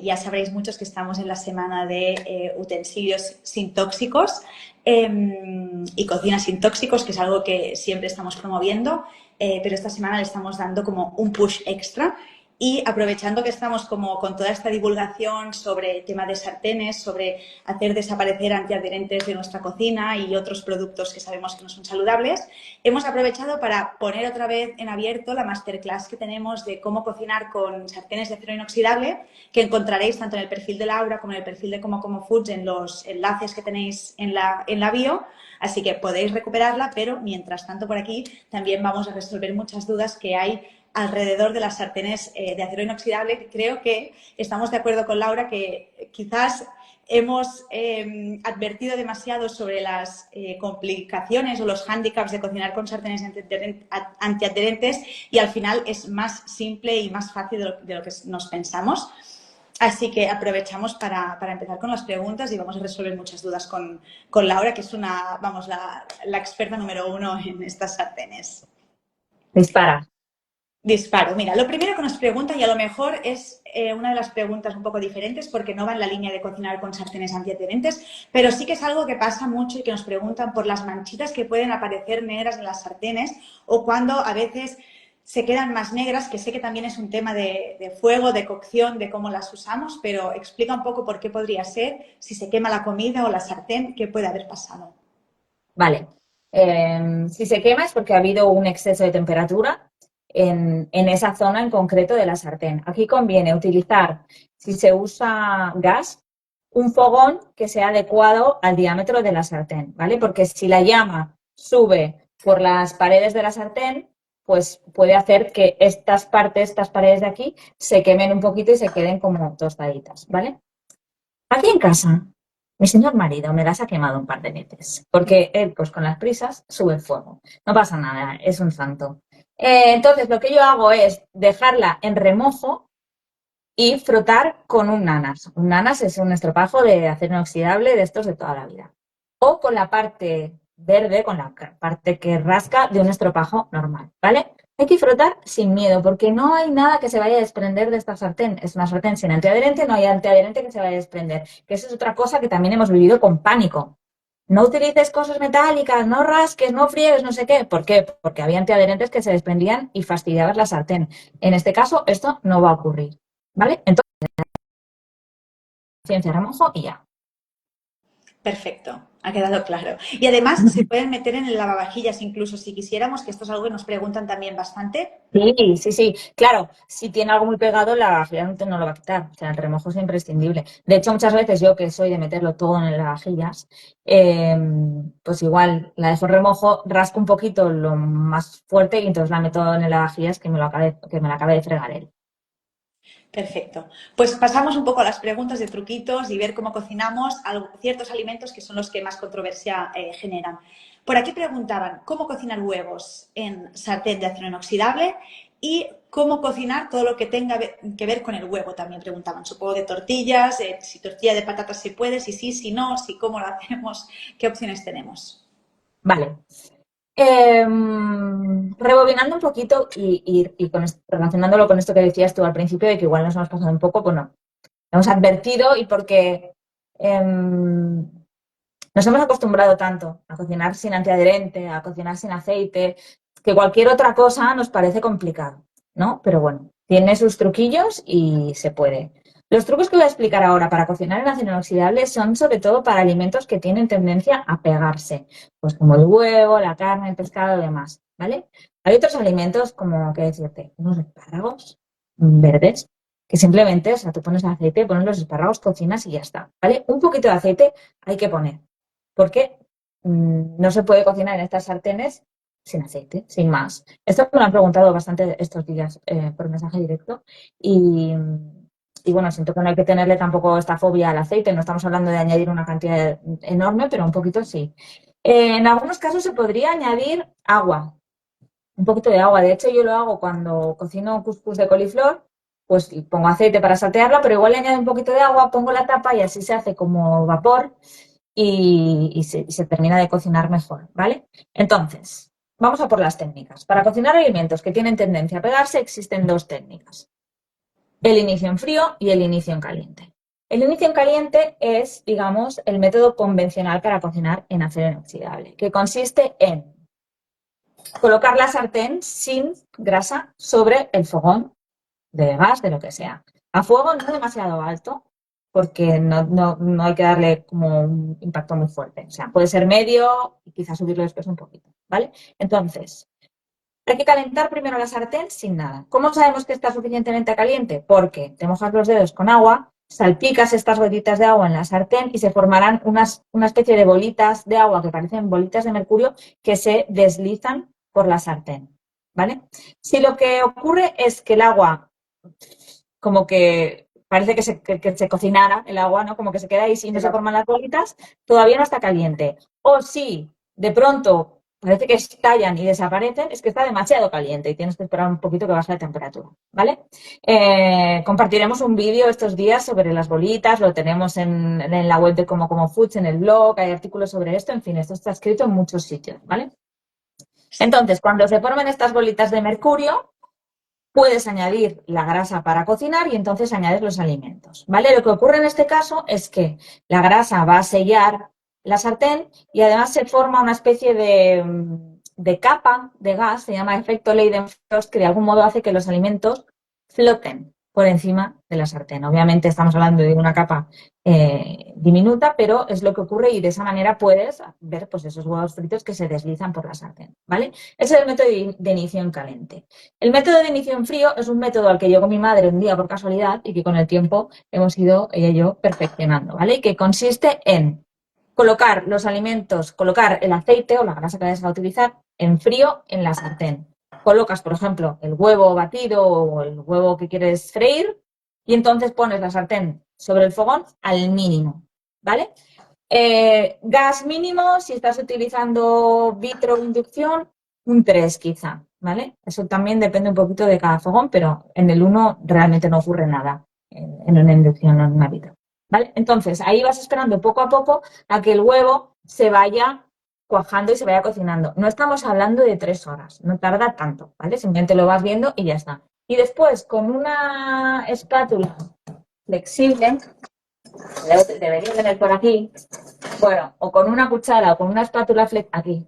ya sabréis muchos que estamos en la semana de utensilios sin tóxicos y cocina sin tóxicos, que es algo que siempre estamos promoviendo, pero esta semana le estamos dando como un push extra. Y aprovechando que estamos como con toda esta divulgación sobre el tema de sartenes, sobre hacer desaparecer antiadherentes de nuestra cocina y otros productos que sabemos que no son saludables, hemos aprovechado para poner otra vez en abierto la masterclass que tenemos de cómo cocinar con sartenes de acero inoxidable, que encontraréis tanto en el perfil de Laura como en el perfil de Como Foods en los enlaces que tenéis en la bio. Así que podéis recuperarla, pero mientras tanto por aquí también vamos a resolver muchas dudas que hay alrededor de las sartenes de acero inoxidable. Creo que estamos de acuerdo con Laura que quizás hemos advertido demasiado sobre las complicaciones o los hándicaps de cocinar con sartenes antiadherentes y al final es más simple y más fácil de lo que nos pensamos. Así que aprovechamos para empezar con las preguntas y vamos a resolver muchas dudas con Laura, que es la experta número 1 en estas sartenes. Dispara. Disparo. Mira, lo primero que nos preguntan, y a lo mejor es una de las preguntas un poco diferentes porque no va en la línea de cocinar con sartenes antiadherentes, pero sí que es algo que pasa mucho y que nos preguntan por las manchitas que pueden aparecer negras en las sartenes o cuando a veces se quedan más negras, que sé que también es un tema de fuego, de cocción, de cómo las usamos, pero explica un poco por qué podría ser, si se quema la comida o la sartén, qué puede haber pasado. Vale. Si se quema es porque ha habido un exceso de temperatura en esa zona en concreto de la sartén. Aquí conviene utilizar, si se usa gas, un fogón que sea adecuado al diámetro de la sartén, ¿vale? Porque si la llama sube por las paredes de la sartén, pues puede hacer que estas paredes de aquí, se quemen un poquito y se queden como tostaditas, ¿vale? Aquí en casa, mi señor marido me las ha quemado un par de veces, porque él, pues con las prisas, sube el fuego. No pasa nada, es un santo. Entonces, lo que yo hago es dejarla en remojo y frotar con un nanas. Un nanas es un estropajo de acero inoxidable de estos de toda la vida. O con la parte verde, con la parte que rasca de un estropajo normal, ¿vale? Hay que frotar sin miedo, porque no hay nada que se vaya a desprender de esta sartén. Es una sartén sin antiadherente, no hay antiadherente que se vaya a desprender. Que eso es otra cosa que también hemos vivido con pánico. No utilices cosas metálicas, no rasques, no friegues, no sé qué. ¿Por qué? Porque había antiadherentes que se desprendían y fastidiabas la sartén. En este caso, esto no va a ocurrir, ¿vale? Entonces, ciencia remojo y ya. Perfecto, ha quedado claro. Y además se pueden meter en el lavavajillas incluso si quisiéramos, que esto es algo que nos preguntan también bastante. Sí, sí, sí. Claro, si tiene algo muy pegado, la vajilla no lo va a quitar. O sea, el remojo es imprescindible. De hecho, muchas veces yo que soy de meterlo todo en las vajillas, pues igual la dejo en remojo, rasco un poquito lo más fuerte y entonces la meto en el lavavajillas que me la acabe de fregar él. Perfecto. Pues pasamos un poco a las preguntas de truquitos y ver cómo cocinamos ciertos alimentos que son los que más controversia generan. Por aquí preguntaban cómo cocinar huevos en sartén de acero inoxidable y cómo cocinar todo lo que tenga que ver con el huevo. También preguntaban, supongo, de tortillas, si tortilla de patatas se puede, si sí, si no, si cómo lo hacemos, qué opciones tenemos. Vale. Rebobinando un poquito y relacionándolo con esto que decías tú al principio, de que igual nos hemos pasado un poco, bueno, hemos advertido y porque nos hemos acostumbrado tanto a cocinar sin antiadherente, a cocinar sin aceite, que cualquier otra cosa nos parece complicado, ¿no? Pero bueno, tiene sus truquillos y se puede. Los trucos que voy a explicar ahora para cocinar en acero inoxidable son sobre todo para alimentos que tienen tendencia a pegarse, pues como el huevo, la carne, el pescado y demás, ¿vale? Hay otros alimentos como, ¿qué decirte? Unos espárragos verdes, que simplemente, o sea, tú pones aceite, pones los espárragos, cocinas y ya está, ¿vale? Un poquito de aceite hay que poner porque no se puede cocinar en estas sartenes sin aceite, sin más. Esto me lo han preguntado bastante estos días por mensaje directo y bueno, siento que no hay que tenerle tampoco esta fobia al aceite, no estamos hablando de añadir una cantidad enorme, pero un poquito sí. En algunos casos se podría añadir agua, un poquito de agua. De hecho, yo lo hago cuando cocino cuscús de coliflor, pues pongo aceite para saltearla, pero igual le añado un poquito de agua, pongo la tapa y así se hace como vapor y se termina de cocinar mejor, ¿vale? Entonces, vamos a por las técnicas. Para cocinar alimentos que tienen tendencia a pegarse existen dos técnicas. El inicio en frío y el inicio en caliente. El inicio en caliente es, digamos, el método convencional para cocinar en acero inoxidable, que consiste en colocar la sartén sin grasa sobre el fogón de gas, de lo que sea. A fuego no demasiado alto, porque no hay que darle como un impacto muy fuerte. O sea, puede ser medio y quizás subirlo después un poquito, ¿vale? Entonces, hay que calentar primero la sartén sin nada. ¿Cómo sabemos que está suficientemente caliente? Porque te mojas los dedos con agua, salpicas estas gotitas de agua en la sartén y se formarán una especie de bolitas de agua que parecen bolitas de mercurio que se deslizan por la sartén, ¿vale? Si lo que ocurre es que el agua como que parece que se cocinara el agua, ¿no? Como que se queda ahí y no se forman las bolitas, todavía no está caliente. O si de pronto parece que estallan y desaparecen, es que está demasiado caliente y tienes que esperar un poquito que baje la temperatura, ¿vale? Compartiremos un vídeo estos días sobre las bolitas, lo tenemos en la web de Como Foods, en el blog, hay artículos sobre esto, en fin, esto está escrito en muchos sitios, ¿vale? Entonces, cuando se formen estas bolitas de mercurio, puedes añadir la grasa para cocinar y entonces añades los alimentos, ¿vale? Lo que ocurre en este caso es que la grasa va a sellar la sartén y además se forma una especie de capa de gas, se llama efecto Leidenfrost, que de algún modo hace que los alimentos floten por encima de la sartén. Obviamente estamos hablando de una capa diminuta, pero es lo que ocurre y de esa manera puedes ver pues, esos huevos fritos que se deslizan por la sartén, ¿vale? Ese es el método de inicio en caliente. El método de inicio en frío es un método al que llegó mi madre un día por casualidad y que con el tiempo hemos ido ella y yo perfeccionando, ¿vale? Y que consiste en colocar los alimentos, colocar el aceite o la grasa que vayas a utilizar en frío en la sartén. Colocas, por ejemplo, el huevo batido o el huevo que quieres freír y entonces pones la sartén sobre el fogón al mínimo, ¿vale? Gas mínimo, si estás utilizando vitro o inducción, un 3 quizá, ¿vale? Eso también depende un poquito de cada fogón, pero en el 1 realmente no ocurre nada. en una inducción o en una vitro, ¿vale? Entonces, ahí vas esperando poco a poco a que el huevo se vaya cuajando y se vaya cocinando. No estamos hablando de 3 horas, no tarda tanto, ¿vale? Simplemente lo vas viendo y ya está. Y después, con una espátula flexible, debería tener por aquí, bueno, o con una cuchara o con una espátula aquí.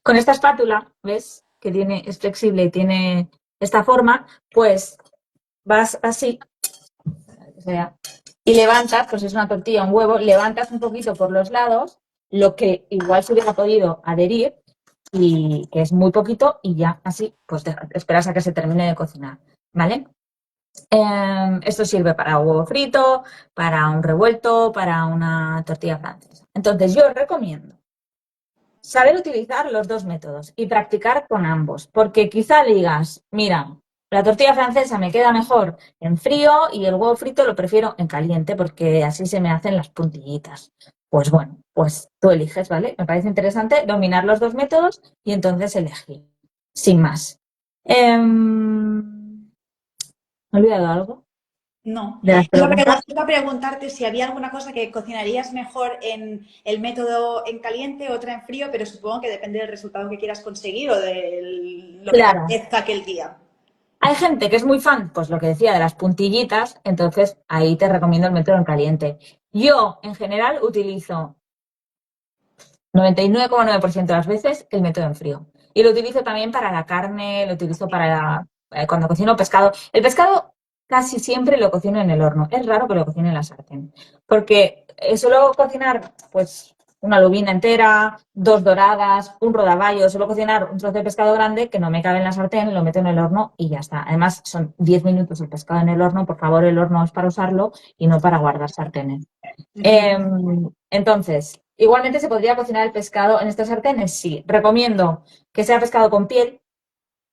Con esta espátula, ¿ves? Que es flexible y tiene esta forma, pues vas así, y levantas, pues es una tortilla, un huevo, levantas un poquito por los lados, lo que igual se hubiera podido adherir, y que es muy poquito, y ya así, pues esperas a que se termine de cocinar, ¿vale? Esto sirve para huevo frito, para un revuelto, para una tortilla francesa. Entonces, yo recomiendo saber utilizar los dos métodos y practicar con ambos, porque quizá digas, mira, la tortilla francesa me queda mejor en frío y el huevo frito lo prefiero en caliente porque así se me hacen las puntillitas. Pues bueno, pues tú eliges, ¿vale? Me parece interesante dominar los dos métodos y entonces elegir, sin más. ¿Me he olvidado algo No. de las preguntas? Iba a preguntarte si había alguna cosa que cocinarías mejor en el método en caliente, otra en frío, pero supongo que depende del resultado que quieras conseguir o de lo que te Claro. apetezca aquel día. Hay gente que es muy fan, pues lo que decía, de las puntillitas, entonces ahí te recomiendo el método en caliente. Yo, en general, utilizo 99,9% de las veces el método en frío. Y lo utilizo también para la carne, lo utilizo para cuando cocino pescado. El pescado casi siempre lo cocino en el horno. Es raro que lo cocine en la sartén. Porque suelo cocinar, pues, una lubina entera, 2 doradas, un rodaballo. Suelo cocinar un trozo de pescado grande que no me cabe en la sartén, lo meto en el horno y ya está. Además, son 10 minutos el pescado en el horno. Por favor, el horno es para usarlo y no para guardar sartenes. Entonces, igualmente se podría cocinar el pescado en estas sartenes, sí. Recomiendo que sea pescado con piel,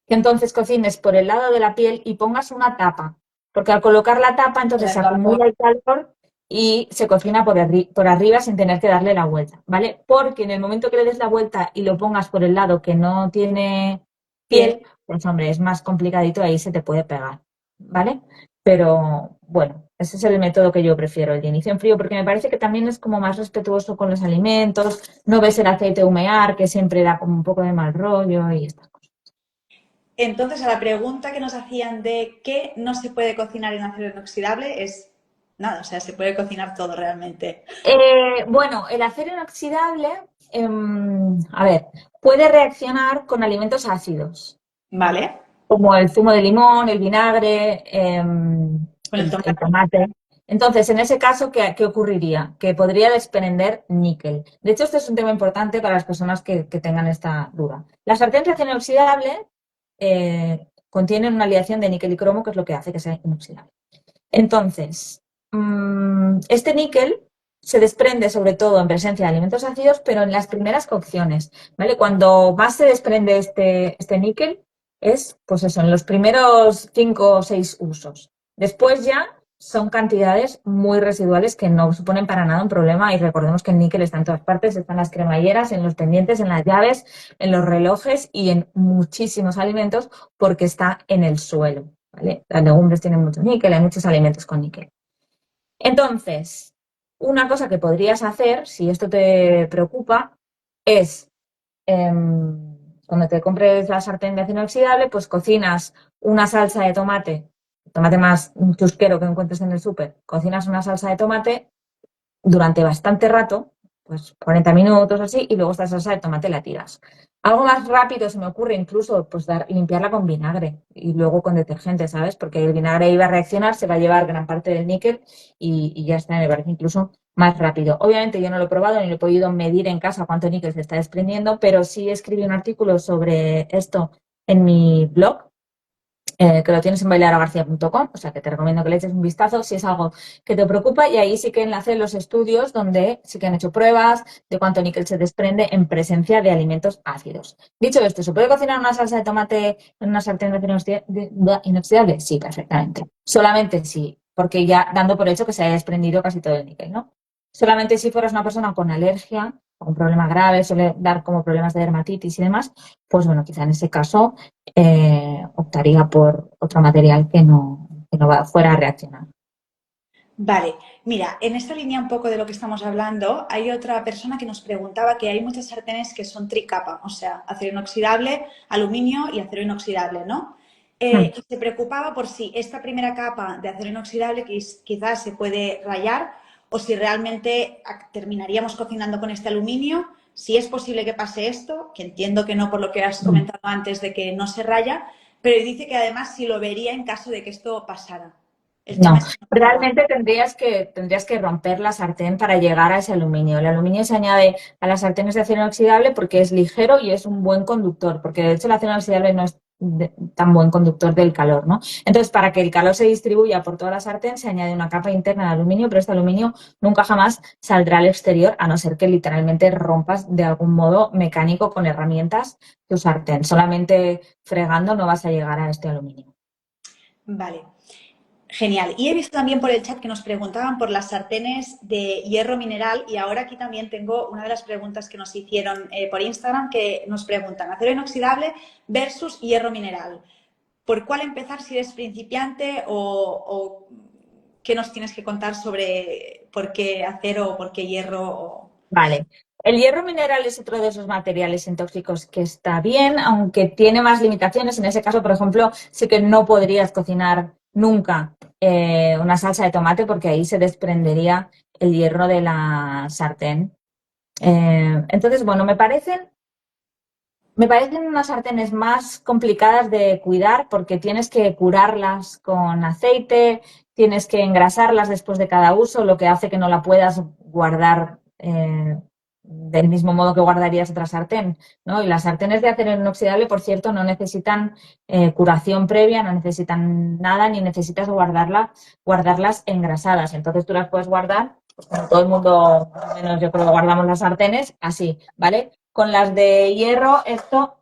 que entonces cocines por el lado de la piel y pongas una tapa, porque al colocar la tapa entonces se acumula el calor y se cocina por arriba sin tener que darle la vuelta, ¿vale? Porque en el momento que le des la vuelta y lo pongas por el lado que no tiene piel, pues hombre, es más complicadito, ahí se te puede pegar, ¿vale? Pero bueno, ese es el método que yo prefiero, el de inicio en frío, porque me parece que también es como más respetuoso con los alimentos, no ves el aceite humear, que siempre da como un poco de mal rollo y estas cosas. Entonces, a la pregunta que nos hacían de qué no se puede cocinar en acero inoxidable es nada, o sea, se puede cocinar todo realmente. Bueno, el acero inoxidable, a ver, puede reaccionar con alimentos ácidos, ¿Vale? como el zumo de limón, el vinagre, Con el el tomate. tomate. Entonces, en ese caso, ¿qué ocurriría? Que podría desprender níquel. De hecho, este es un tema importante para las personas que tengan esta duda. Las sartenes de acero inoxidable contienen una aleación de níquel y cromo, que es lo que hace que sea inoxidable. Entonces, este níquel se desprende sobre todo en presencia de alimentos ácidos, pero en las primeras cocciones, ¿vale? Cuando más se desprende este níquel es, pues eso, en los primeros 5 o 6 usos. Después ya son cantidades muy residuales que no suponen para nada un problema y recordemos que el níquel está en todas partes, está en las cremalleras, en los pendientes, en las llaves, en los relojes y en muchísimos alimentos porque está en el suelo, ¿vale? Las legumbres tienen mucho níquel, hay muchos alimentos con níquel. Entonces, una cosa que podrías hacer, si esto te preocupa, es cuando te compres la sartén de acero inoxidable, pues cocinas una salsa de tomate más chusquero que encuentres en el súper, cocinas una salsa de tomate durante bastante rato, pues 40 minutos o así, y luego esta salsa de tomate la tiras. Algo más rápido se me ocurre incluso pues limpiarla con vinagre y luego con detergente, ¿sabes? Porque el vinagre iba a reaccionar, se va a llevar gran parte del níquel y ya está, me parece incluso más rápido. Obviamente yo no lo he probado ni lo he podido medir en casa cuánto níquel se está desprendiendo, pero sí escribí un artículo sobre esto en mi blog, que lo tienes en bailarogarcia.com, o sea que te recomiendo que le eches un vistazo si es algo que te preocupa y ahí sí que enlace los estudios donde sí que han hecho pruebas de cuánto níquel se desprende en presencia de alimentos ácidos. Dicho esto, ¿se puede cocinar una salsa de tomate en una sartén de acero inoxidable? Sí, perfectamente. Solamente sí, porque ya dando por hecho que se haya desprendido casi todo el níquel, ¿no? Solamente si fueras una persona con alergia o un problema grave, suele dar como problemas de dermatitis y demás, pues bueno, quizá en ese caso optaría por otro material que no fuera a reaccionar. Vale, mira, en esta línea un poco de lo que estamos hablando, hay otra persona que nos preguntaba que hay muchas sartenes que son tricapa, o sea, acero inoxidable, aluminio y acero inoxidable, ¿no? Mm. Y se preocupaba por si esta primera capa de acero inoxidable quizás se puede rayar o si realmente terminaríamos cocinando con este aluminio. Si es posible que pase esto, que entiendo que no por lo que has comentado antes de que no se raya, pero dice que además sí lo vería en caso de que esto pasara. El tema No, es que no puedo. realmente tendrías que romper la sartén para llegar a ese aluminio. El aluminio se añade a las sartenes de acero inoxidable porque es ligero y es un buen conductor, porque de hecho el acero inoxidable no es tan buen conductor del calor, ¿no? Entonces, para que el calor se distribuya por toda la sartén, se añade una capa interna de aluminio, pero este aluminio nunca jamás saldrá al exterior, a no ser que literalmente rompas de algún modo mecánico con herramientas tu sartén. Solamente fregando no vas a llegar a este aluminio. Vale, genial. Y he visto también por el chat que nos preguntaban por las sartenes de hierro mineral y ahora aquí también tengo una de las preguntas que nos hicieron por Instagram que nos preguntan acero inoxidable versus hierro mineral. ¿Por cuál empezar si eres principiante o qué nos tienes que contar sobre por qué acero o por qué hierro? Vale. El hierro mineral es otro de esos materiales sin tóxicos que está bien, aunque tiene más limitaciones. En ese caso, por ejemplo, sí que no podrías cocinar nunca una salsa de tomate porque ahí se desprendería el hierro de la sartén. Entonces, bueno, me parecen unas sartenes más complicadas de cuidar porque tienes que curarlas con aceite, tienes que engrasarlas después de cada uso, lo que hace que no la puedas guardar del mismo modo que guardarías otra sartén, ¿no? Y las sartenes de acero inoxidable, por cierto, no necesitan curación previa, no necesitan nada, ni necesitas guardarlas engrasadas. Entonces tú las puedes guardar, pues como todo el mundo, más o menos yo creo que guardamos las sartenes, así, ¿vale? Con las de hierro esto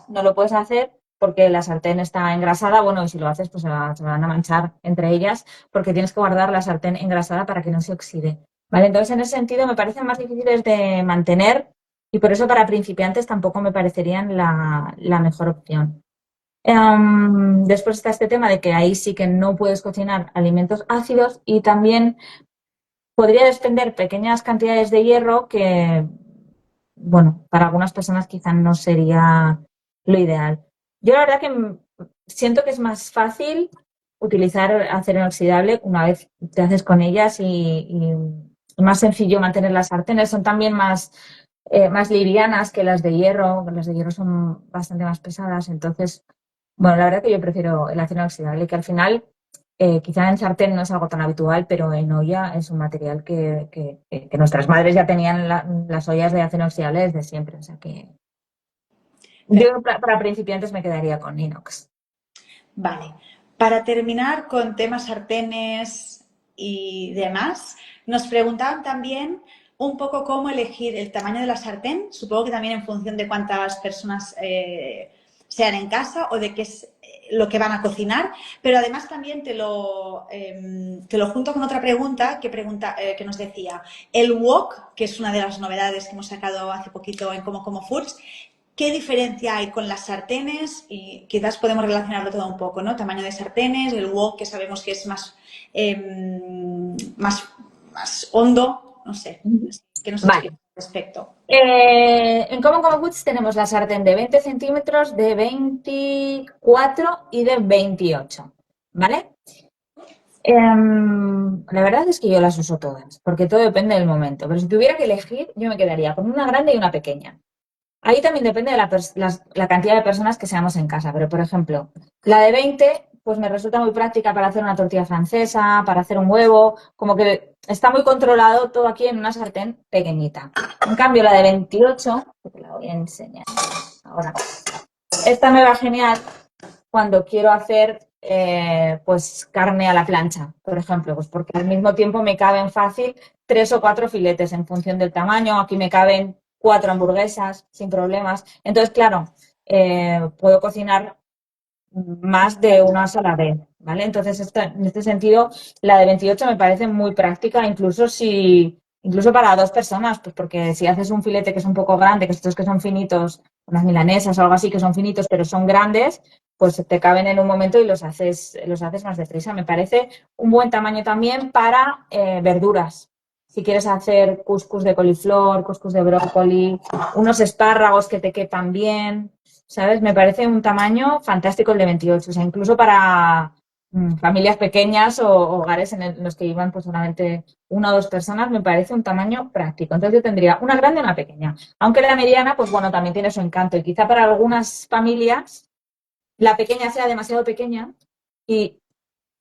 no lo puedes hacer porque la sartén está engrasada. Bueno, y si lo haces, pues se van a manchar entre ellas porque tienes que guardar la sartén engrasada para que no se oxide. ¿Vale? Entonces, en ese sentido, me parecen más difíciles de mantener y por eso para principiantes tampoco me parecerían la mejor opción. Después está este tema de que ahí sí que no puedes cocinar alimentos ácidos y también podría desprender pequeñas cantidades de hierro que, bueno, para algunas personas quizás no sería lo ideal. Yo la verdad que siento que es más fácil utilizar acero inoxidable una vez te haces con ellas y más sencillo mantener las sartenes. Son también más livianas que las de hierro. Las de hierro son bastante más pesadas. Entonces, bueno, la verdad que yo prefiero el acero inoxidable, que al final quizá en sartén no es algo tan habitual, pero en olla es un material que nuestras madres ya tenían las ollas de acero inoxidable desde siempre. O sea que yo para principiantes me quedaría con inox. Vale. Para terminar con temas sartenes y demás, nos preguntaban también un poco cómo elegir el tamaño de la sartén, supongo que también en función de cuántas personas sean en casa o de qué es lo que van a cocinar, pero además también te lo junto con otra pregunta que nos decía, el wok, que es una de las novedades que hemos sacado hace poquito en Como Foods, ¿qué diferencia hay con las sartenes? Y quizás podemos relacionarlo todo un poco, ¿no? Tamaño de sartenes, el wok que sabemos que es más hondo, no sé. ¿Qué nos Vale. explicas al respecto? En Common Foods tenemos la sartén de 20 centímetros, de 24 y de 28, ¿vale? La verdad es que yo las uso todas, porque todo depende del momento. Pero si tuviera que elegir, yo me quedaría con una grande y una pequeña. Ahí también depende de la cantidad de personas que seamos en casa. Pero, por ejemplo, la de 20, pues me resulta muy práctica para hacer una tortilla francesa, para hacer un huevo, como que está muy controlado todo aquí en una sartén pequeñita. En cambio, la de 28, que te la voy a enseñar ahora, esta me va genial cuando quiero hacer pues carne a la plancha, por ejemplo, pues porque al mismo tiempo me caben fácil 3 o 4 filetes en función del tamaño. Aquí me caben 4 hamburguesas sin problemas. Entonces, claro, puedo cocinar más de una sola vez, ¿vale? Entonces, en este sentido, la de 28 me parece muy práctica, incluso para 2 personas, pues porque si haces un filete que es un poco grande, que estos que son finitos, unas milanesas o algo así que son finitos, pero son grandes, pues te caben en un momento y los haces más deprisa. Me parece un buen tamaño también para verduras. Si quieres hacer cuscús de coliflor, cuscús de brócoli, unos espárragos que te quepan bien, ¿sabes? Me parece un tamaño fantástico el de 28. O sea, incluso para familias pequeñas o hogares en los que iban pues solamente una o dos personas, me parece un tamaño práctico. Entonces yo tendría una grande y una pequeña. Aunque la mediana, pues bueno, también tiene su encanto. Y quizá para algunas familias la pequeña sea demasiado pequeña y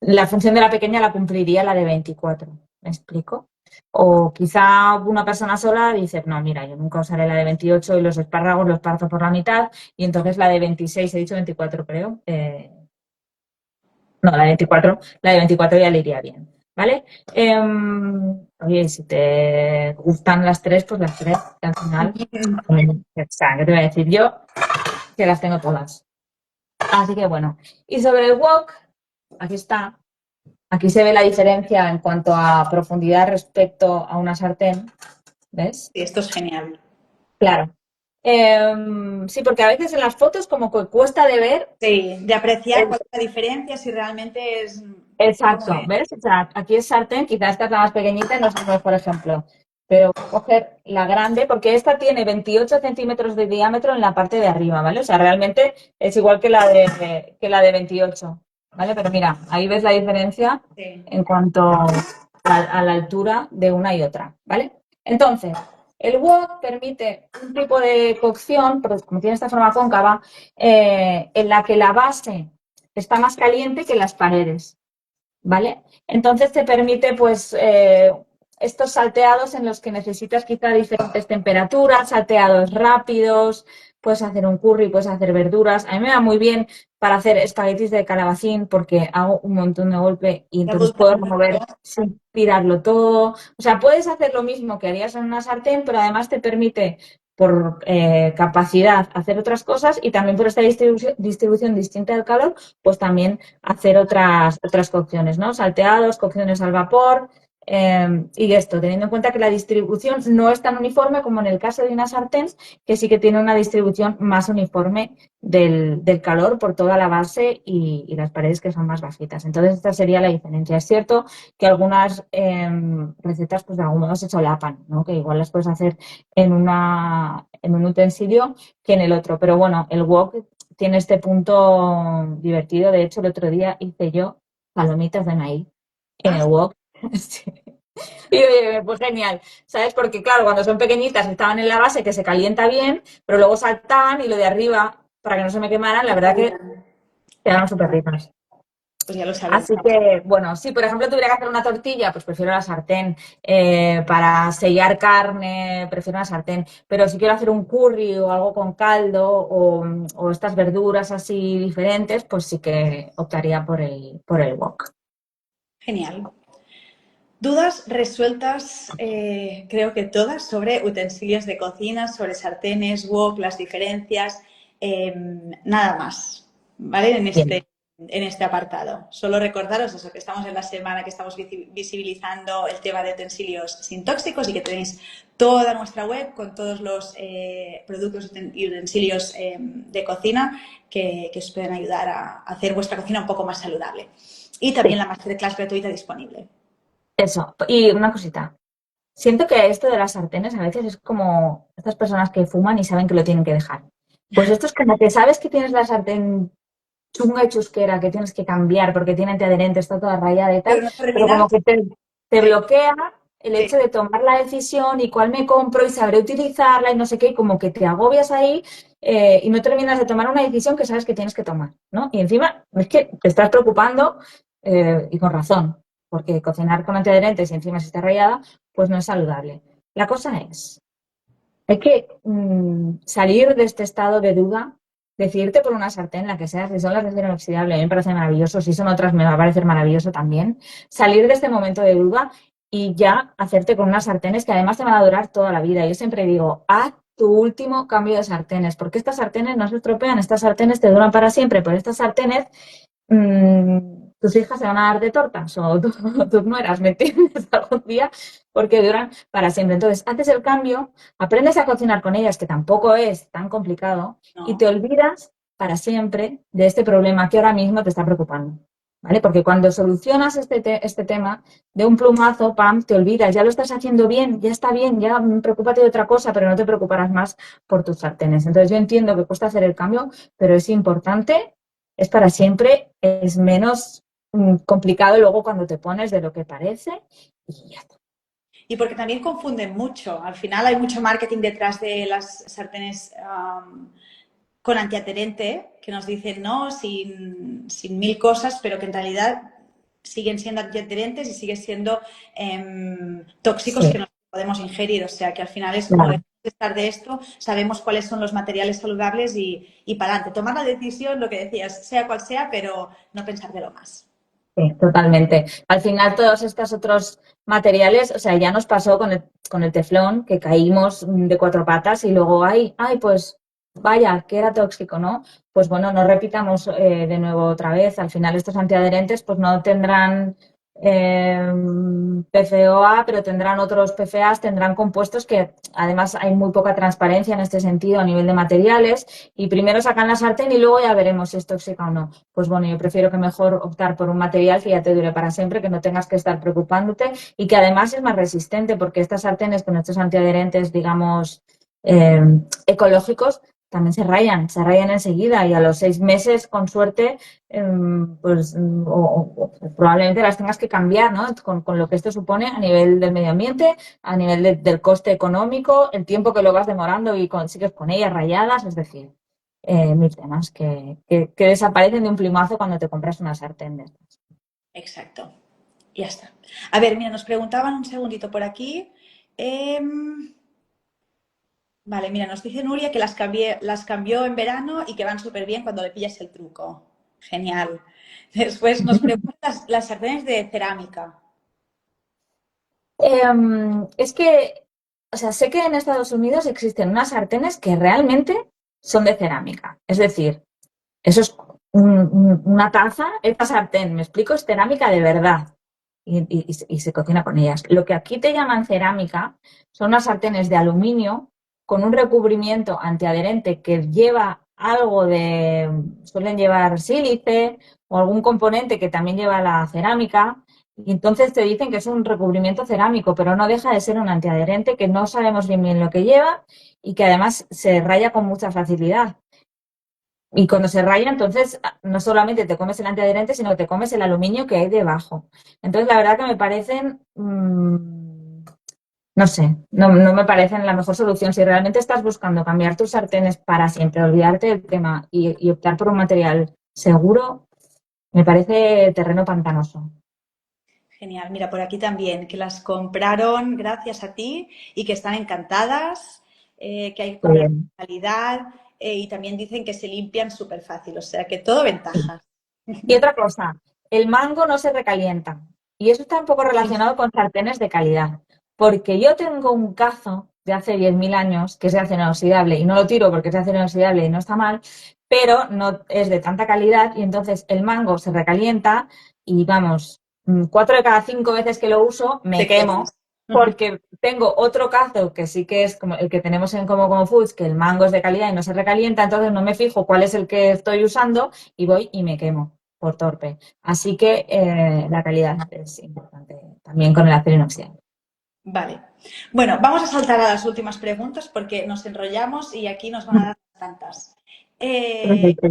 la función de la pequeña la cumpliría la de 24. ¿Me explico? O quizá una persona sola dice, no, mira, yo nunca usaré la de 28 y los espárragos los parto por la mitad y entonces la de 26, he dicho 24 creo, no, la de 24 ya le iría bien, ¿vale? Oye, si te gustan las tres, pues las tres, que al final, ¿qué te voy a decir yo? Que las tengo todas. Así que bueno. Y sobre el wok, aquí está. Aquí se ve la diferencia en cuanto a profundidad respecto a una sartén. ¿Ves? Sí, esto es genial. Claro. Sí, porque a veces en las fotos como que cuesta de ver. Sí, de apreciar cuál es la diferencia, si realmente es cómo Exacto, es. ¿ves? O sea, aquí es sartén, quizás esta es la más pequeñita y no es por ejemplo. Pero voy a coger la grande porque esta tiene 28 centímetros de diámetro en la parte de arriba, ¿vale? O sea, realmente es igual que la de 28, ¿vale? Pero mira, ahí ves la diferencia Sí. en cuanto a la altura de una y otra, ¿vale? Entonces, el wok permite un tipo de cocción, pero como tiene esta forma cóncava, en la que la base está más caliente que las paredes. ¿Vale? Entonces te permite, pues, estos salteados en los que necesitas quizá diferentes temperaturas, salteados rápidos, puedes hacer un curry, puedes hacer verduras. A mí me va muy bien para hacer espaguetis de calabacín porque hago un montón de golpe y Y entonces abultar puedo un remover poquito. sin tirarlo todo. O sea, puedes hacer lo mismo que harías en una sartén, pero además te permite por capacidad hacer otras cosas y también por esta distribución distinta del calor, pues también hacer otras cocciones, ¿no? Salteados, cocciones al vapor y esto, teniendo en cuenta que la distribución no es tan uniforme como en el caso de una sartén, que sí que tiene una distribución más uniforme del calor por toda la base y las paredes que son más bajitas. Entonces, esta sería la diferencia. Es cierto que algunas recetas, pues de algún modo se solapan, ¿no? Que igual las puedes hacer en un utensilio que en el otro. Pero bueno, el wok tiene este punto divertido. De hecho, el otro día hice yo palomitas de maíz en el Ah, wok. Sí. Y oye, pues genial, ¿sabes? Porque claro, cuando son pequeñitas estaban en la base que se calienta bien, pero luego saltaban y lo de arriba, para que no se me quemaran, la verdad que quedaron súper ricas. pues ya lo sabemos. Así que, bueno, si por ejemplo tuviera que hacer una tortilla, pues prefiero la sartén. Para sellar carne, prefiero la sartén. Pero si quiero hacer un curry o algo con caldo o estas verduras así diferentes, pues sí que optaría por el wok. Genial. Dudas resueltas, creo que todas, sobre utensilios de cocina, sobre sartenes, wok, las diferencias, eh, nada más, ¿vale? Bien, En este apartado. Solo recordaros eso, que estamos en la semana que estamos visibilizando el tema de utensilios sin tóxicos y que tenéis toda nuestra web con todos los productos y utensilios de cocina que os pueden ayudar a hacer vuestra cocina un poco más saludable. Y también sí, la masterclass gratuita disponible. eso. Y una cosita. Siento que esto de las sartenes a veces es como estas personas que fuman y saben que lo tienen que dejar. Pues esto es como que sabes que tienes la sartén chunga y chusquera, que tienes que cambiar porque tiene antiadherente, está toda rayada y Pero tal, no pero terminas. como que te Sí, bloquea el sí. hecho de tomar la decisión y cuál me compro y sabré utilizarla y no sé qué, y como que te agobias ahí y no terminas de tomar una decisión que sabes que tienes que tomar, ¿no? Y encima es que te estás preocupando y con razón, porque cocinar con antiadherentes y encima si está rayada, pues no es saludable. La cosa es, hay que salir de este estado de duda, decidirte por una sartén, la que sea, si son las de acero inoxidable, a mí me parece maravilloso, si son otras me va a parecer maravilloso también. Salir de este momento de duda y ya hacerte con unas sartenes que además te van a durar toda la vida. Yo siempre digo, haz tu último cambio de sartenes, porque estas sartenes no se estropean, estas sartenes te duran para siempre, pero estas sartenes tus hijas se van a dar de tortas o tus nueras, ¿me entiendes? Algún día, porque duran para siempre. Entonces, haces el cambio, aprendes a cocinar con ellas, que tampoco es tan complicado, y te No. olvidas para siempre de este problema que ahora mismo te está preocupando, ¿vale? Porque cuando solucionas este tema de un plumazo, pam, te olvidas, ya lo estás haciendo bien, ya está bien, ya preocúpate de otra cosa, pero no te preocuparás más por tus sartenes. Entonces yo entiendo que cuesta hacer el cambio, pero es importante, es para siempre, es menos complicado luego cuando te pones de lo que parece y ya está. Y porque también confunden mucho. Al final hay mucho marketing detrás de las sartenes con antiadherente que nos dicen no, sin mil cosas, pero que en realidad siguen siendo antiadherentes y siguen siendo tóxicos que Sí, no podemos ingerir. O sea que al final es como claro. dejamos de estar de esto, sabemos cuáles son los materiales saludables y para adelante. Tomar la decisión, lo que decías, sea cual sea, pero no pensar de lo más. Sí, totalmente. Al final, todos estos otros materiales, o sea, ya nos pasó con el teflón, que caímos de cuatro patas y luego, ay, pues vaya, que era tóxico, ¿no? Pues bueno, no repitamos de nuevo otra vez. Al final, estos antiadherentes, pues no tendrán PFOA, pero tendrán otros PFAs, tendrán compuestos que además hay muy poca transparencia en este sentido a nivel de materiales y primero sacan la sartén y luego ya veremos si es tóxica o no. Pues bueno, yo prefiero que mejor optar por un material que ya te dure para siempre, que no tengas que estar preocupándote y que además es más resistente porque estas sartenes con estos antiadherentes, digamos, eh, ecológicos, también se rayan enseguida y a los 6 meses, con suerte, pues probablemente las tengas que cambiar, ¿no? Con lo que esto supone a nivel del medio ambiente, a nivel del coste económico, el tiempo que lo vas demorando y consigues con ellas rayadas, es decir, mil temas que desaparecen de un plumazo cuando te compras una sartén de estas. Exacto. Ya está. A ver, mira, nos preguntaban un segundito por aquí. Vale, mira, nos dice Nuria que las cambió en verano y que van súper bien cuando le pillas el truco. Genial. Después nos preguntan las sartenes de cerámica. Es que, o sea, sé que en Estados Unidos existen unas sartenes que realmente son de cerámica. Es decir, eso es una taza, esta sartén, me explico, es cerámica de verdad. Y se cocina con ellas. Lo que aquí te llaman cerámica son unas sartenes de aluminio con un recubrimiento antiadherente que lleva algo de, suelen llevar sílice o algún componente que también lleva la cerámica. Y entonces te dicen que es un recubrimiento cerámico, pero no deja de ser un antiadherente que no sabemos bien lo que lleva y que además se raya con mucha facilidad. Y cuando se raya, entonces no solamente te comes el antiadherente, sino que te comes el aluminio que hay debajo. Entonces, la verdad que me parecen, no sé, no me parecen la mejor solución. Si realmente estás buscando cambiar tus sartenes para siempre, olvidarte del tema y optar por un material seguro, me parece terreno pantanoso. Genial. Mira, por aquí también, que las compraron gracias a ti y que están encantadas, que hay que Muy comprar bien. calidad y también dicen que se limpian súper fácil. O sea, que todo ventajas. Y otra cosa, el mango no se recalienta. Y eso está un poco relacionado con sartenes de calidad. Porque yo tengo un cazo de hace 10.000 años que es de acero inoxidable y no lo tiro porque es de acero inoxidable y no está mal, pero no es de tanta calidad y entonces el mango se recalienta y vamos, 4 de cada 5 veces que lo uso me Te quemo quemas. porque tengo otro cazo que sí que es como el que tenemos en Como Foods, que el mango es de calidad y no se recalienta, entonces no me fijo cuál es el que estoy usando y voy y me quemo por torpe. Así que la calidad es importante también con el acero inoxidable. Vale. Bueno, vamos a saltar a las últimas preguntas porque nos enrollamos y aquí nos van a dar tantas. Eh, Perfecto.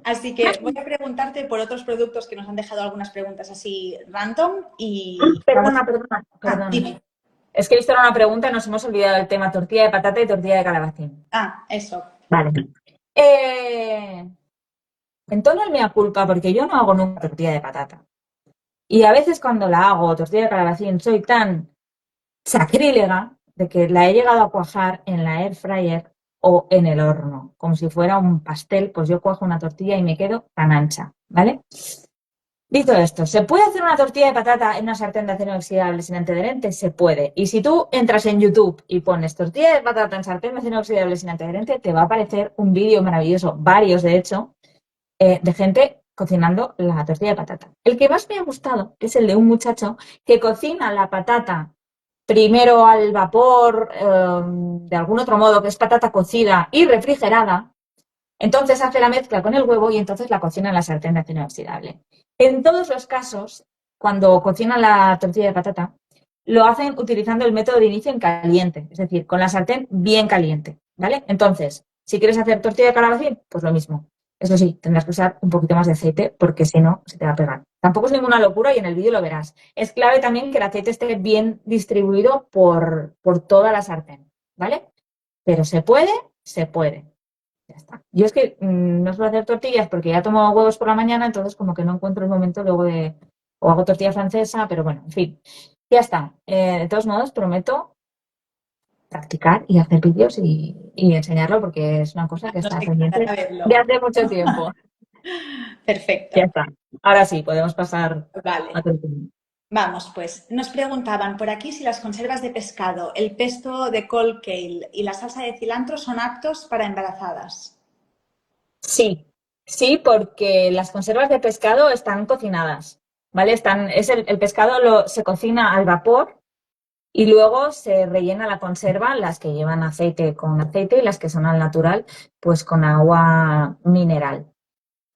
Así que voy a preguntarte por otros productos que nos han dejado algunas preguntas así random y vamos. Perdona. Dime. Es que he visto una pregunta y nos hemos olvidado del tema tortilla de patata y tortilla de calabacín. Eso. Vale. Eh, en tono el mea culpa, porque yo no hago nunca tortilla de patata. Y a veces cuando la hago, tortilla de calabacín, soy tan sacrílega de que la he llegado a cuajar en la air fryer o en el horno, como si fuera un pastel, pues yo cuajo una tortilla y me quedo tan ancha, ¿vale? Dicho esto, ¿se puede hacer una tortilla de patata en una sartén de acero inoxidable sin antiadherente? Se puede. Y si tú entras en YouTube y pones tortilla de patata en sartén de acero inoxidable sin antiadherente, te va a aparecer un vídeo maravilloso, varios de hecho, de gente cocinando la tortilla de patata. El que más me ha gustado es el de un muchacho que cocina la patata primero al vapor, de algún otro modo, que es patata cocida y refrigerada, Entonces hace la mezcla con el huevo y entonces la cocina en la sartén de acero inoxidable. En todos los casos, cuando cocinan la tortilla de patata, lo hacen utilizando el método de inicio en caliente, es decir, con la sartén bien caliente, ¿vale? Entonces, si quieres hacer tortilla de calabacín, pues lo mismo. Eso sí, tendrás que usar un poquito más de aceite porque si no, se te va a pegar. Tampoco es ninguna locura y en el vídeo lo verás. Es clave también que el aceite esté bien distribuido por toda la sartén, ¿vale? Pero se puede, se puede. Ya está. Yo es que no suelo hacer tortillas porque ya tomo huevos por la mañana, entonces como que no encuentro el momento luego de... O hago tortilla francesa, pero bueno, en fin. Ya está. De todos modos, prometo practicar y hacer vídeos y enseñarlo porque es una cosa que Nos está pendiente encantará de verlo. hace mucho tiempo. Ya Perfecto. está. Ahora sí, podemos pasar a Vale. tortilla. Vamos, pues nos preguntaban por aquí si las conservas de pescado, el pesto de cold kale y la salsa de cilantro son aptos para embarazadas. Sí, sí, porque las conservas de pescado están cocinadas, ¿vale? El pescado se cocina al vapor y luego se rellena la conserva, las que llevan aceite con aceite y las que son al natural, pues con agua mineral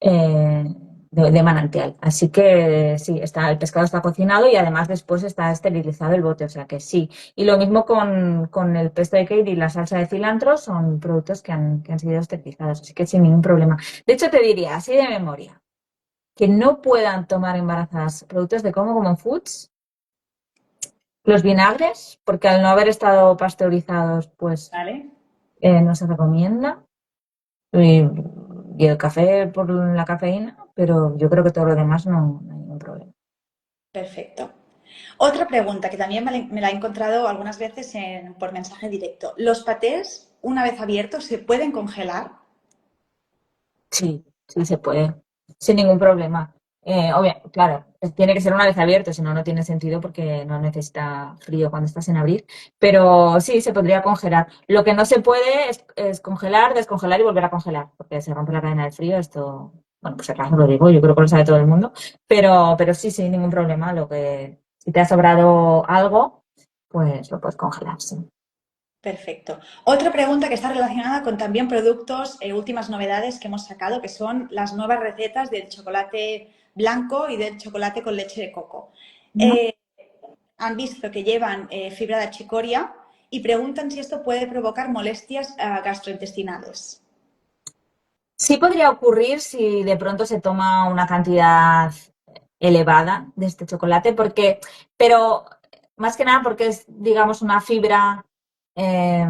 eh, de manantial. Así que sí, el pescado está cocinado y además después está esterilizado el bote, o sea que sí. Y lo mismo con el pesto de Kale y la salsa de cilantro, son productos que han sido esterilizados, así que sin ningún problema. De hecho, te diría, así de memoria, que no puedan tomar embarazadas productos de como Foods, los vinagres, porque al no haber estado pasteurizados, pues ¿Vale? no se recomienda. Y, y el café por la cafeína, pero yo creo que todo lo demás no hay ningún problema. Perfecto. Otra pregunta que también me la he encontrado algunas veces por mensaje directo. ¿Los patés, una vez abiertos, se pueden congelar? Sí, sí se puede, sin ningún problema. Claro, tiene que ser una vez abierto, si no, no tiene sentido porque no necesita frío cuando estás en abrir, pero sí, se podría congelar. Lo que no se puede es congelar, descongelar y volver a congelar, porque se rompe la cadena del frío. Esto, bueno, pues acaso lo digo, yo creo que lo sabe todo el mundo, pero sí, sin ningún problema. Si te ha sobrado algo, pues lo puedes congelar, sí. Perfecto. Otra pregunta que está relacionada con también productos, últimas novedades que hemos sacado, que son las nuevas recetas del chocolate blanco y del chocolate con leche de coco. Eh, Han visto que llevan fibra de achicoria y preguntan si esto puede provocar molestias gastrointestinales. Sí podría ocurrir si de pronto se toma una cantidad elevada de este chocolate, pero más que nada porque es, digamos, una fibra eh,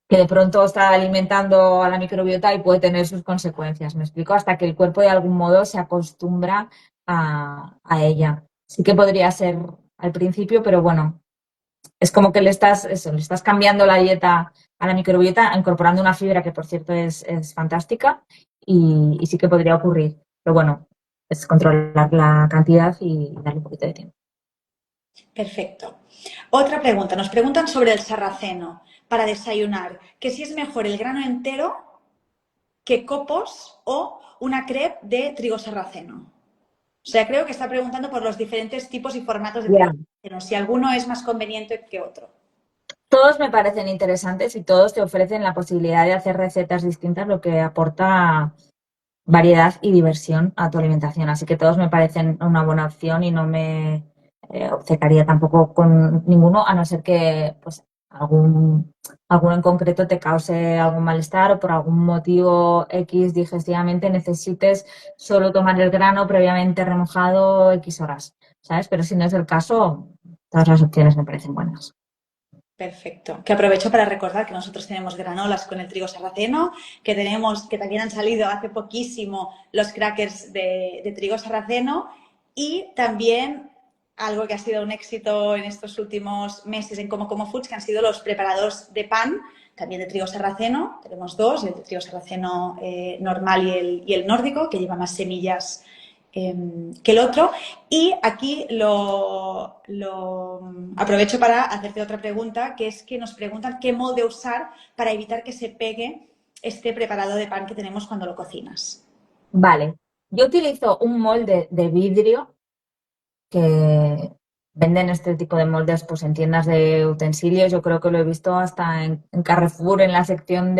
que de pronto está alimentando a la microbiota y puede tener sus consecuencias. ¿Me explico? Hasta que el cuerpo de algún modo se acostumbra a ella. Sí que podría ser al principio, pero bueno, es como que le estás cambiando la dieta a la microbiota, incorporando una fibra que, por cierto, es fantástica y sí que podría ocurrir. Pero bueno, es controlar la cantidad y darle un poquito de tiempo. Perfecto. Otra pregunta. Nos preguntan sobre el sarraceno para desayunar, que si es mejor el grano entero que copos o una crepe de trigo sarraceno. O sea, creo que está preguntando por los diferentes tipos y formatos de trigo Ya. sarraceno, si alguno es más conveniente que otro. Todos me parecen interesantes y todos te ofrecen la posibilidad de hacer recetas distintas, lo que aporta variedad y diversión a tu alimentación. Así que todos me parecen una buena opción y no me obcecaría tampoco con ninguno, a no ser que pues alguno en concreto te cause algún malestar o por algún motivo X digestivamente necesites solo tomar el grano previamente remojado X horas, ¿sabes? Pero si no es el caso, todas las opciones me parecen buenas. Perfecto. Que aprovecho para recordar que nosotros tenemos granolas con el trigo sarraceno, que también han salido hace poquísimo los crackers de trigo sarraceno y también algo que ha sido un éxito en estos últimos meses en Como Foods, que han sido los preparados de pan, también de trigo sarraceno. Tenemos dos, el de trigo sarraceno normal y el nórdico, que lleva más semillas que el otro. Y aquí lo aprovecho para hacerte otra pregunta, que es que nos preguntan qué molde usar para evitar que se pegue este preparado de pan que tenemos cuando lo cocinas. Vale, yo utilizo un molde de vidrio que venden este tipo de moldes pues en tiendas de utensilios. Yo creo que lo he visto hasta en Carrefour en la sección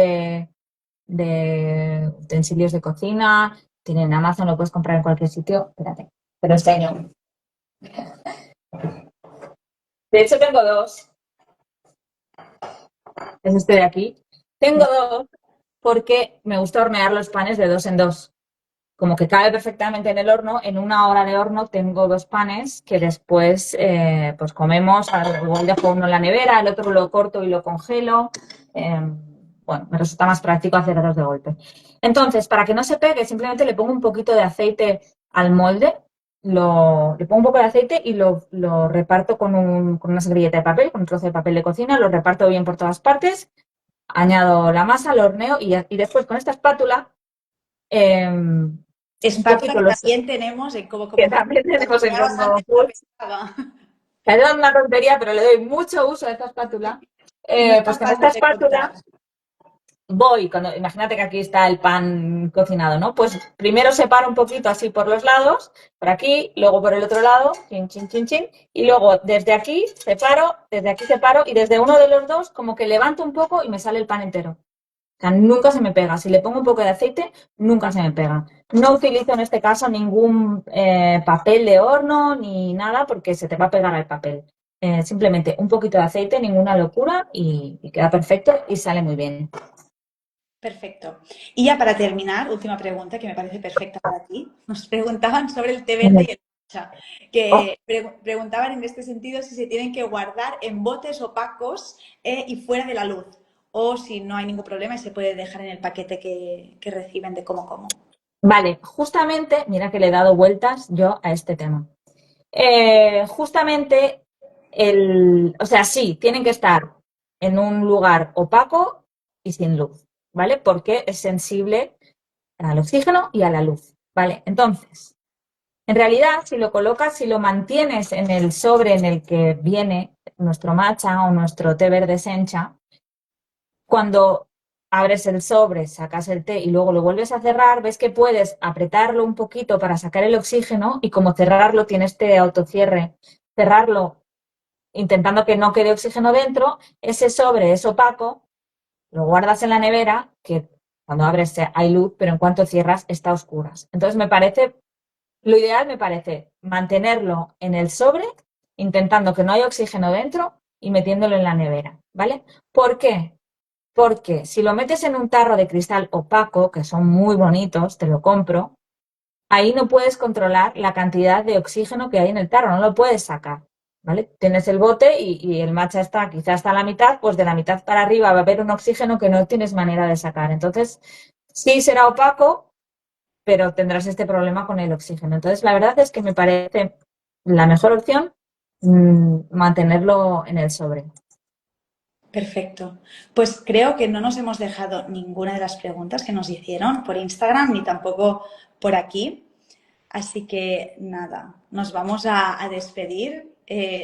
de utensilios de cocina. Tienen en Amazon, lo puedes comprar en cualquier sitio. Espérate, pero este año. De hecho, tengo dos. Es este de aquí. Tengo dos porque me gusta hornear los panes de dos en dos. Como que cabe perfectamente en el horno, en 1 hora de horno tengo 2 panes que después pues comemos, igual dejo uno en la nevera, el otro lo corto y lo congelo. Eh, bueno, me resulta más práctico hacer dos de golpe. Entonces, para que no se pegue, simplemente le pongo un poquito de aceite al molde, le pongo un poco de aceite y lo reparto con una servilleta de papel, con un trozo de papel de cocina, lo reparto bien por todas partes, añado la masa, lo horneo y después con esta espátula un Espátula poquito que los también tenemos en como, que como también tenemos en mencionabas Como antes, no Foods. pensaba. Perdón, una tontería, pero le doy mucho uso a esta espátula. No es Pues tan con esta fácil de espátula cortar. imagínate que aquí está el pan cocinado, ¿no? Pues primero separo un poquito así por los lados, por aquí, luego por el otro lado, chin, chin, chin, chin, y luego desde aquí separo, y desde uno de los dos como que levanto un poco y me sale el pan entero. O sea, nunca se me pega. Si le pongo un poco de aceite, nunca se me pega. No utilizo en este caso ningún papel de horno ni nada porque se te va a pegar al papel. Simplemente un poquito de aceite, ninguna locura y queda perfecto y sale muy bien. Perfecto. Y ya para terminar, última pregunta que me parece perfecta para ti. Nos preguntaban sobre el té verde y el matcha, Oh, que preguntaban en este sentido si se tienen que guardar en botes opacos y fuera de la luz, o si no hay ningún problema y se puede dejar en el paquete que reciben de Como Como. vale, justamente, mira que le he dado vueltas yo a este tema. Justamente, o sea, sí, tienen que estar en un lugar opaco y sin luz, ¿vale? Porque es sensible al oxígeno y a la luz, ¿vale? Entonces, en realidad, si lo colocas, si lo mantienes en el sobre en el que viene nuestro matcha o nuestro té verde sencha, cuando abres el sobre, sacas el té y luego lo vuelves a cerrar, ves que puedes apretarlo un poquito para sacar el oxígeno y como cerrarlo tiene este autocierre, cerrarlo intentando que no quede oxígeno dentro, ese sobre es opaco, lo guardas en la nevera, que cuando abres hay luz, pero en cuanto cierras está a oscuras. Entonces lo ideal me parece mantenerlo en el sobre, intentando que no haya oxígeno dentro y metiéndolo en la nevera, ¿vale? ¿Por qué? Porque si lo metes en un tarro de cristal opaco, que son muy bonitos, te lo compro, ahí no puedes controlar la cantidad de oxígeno que hay en el tarro, no lo puedes sacar, ¿vale? Tienes el bote y el matcha está quizás hasta la mitad, pues de la mitad para arriba va a haber un oxígeno que no tienes manera de sacar. Entonces, sí será opaco, pero tendrás este problema con el oxígeno. Entonces, la verdad es que me parece la mejor opción mantenerlo en el sobre. Perfecto. Pues creo que no nos hemos dejado ninguna de las preguntas que nos hicieron por Instagram ni tampoco por aquí. Así que nada, nos vamos a despedir.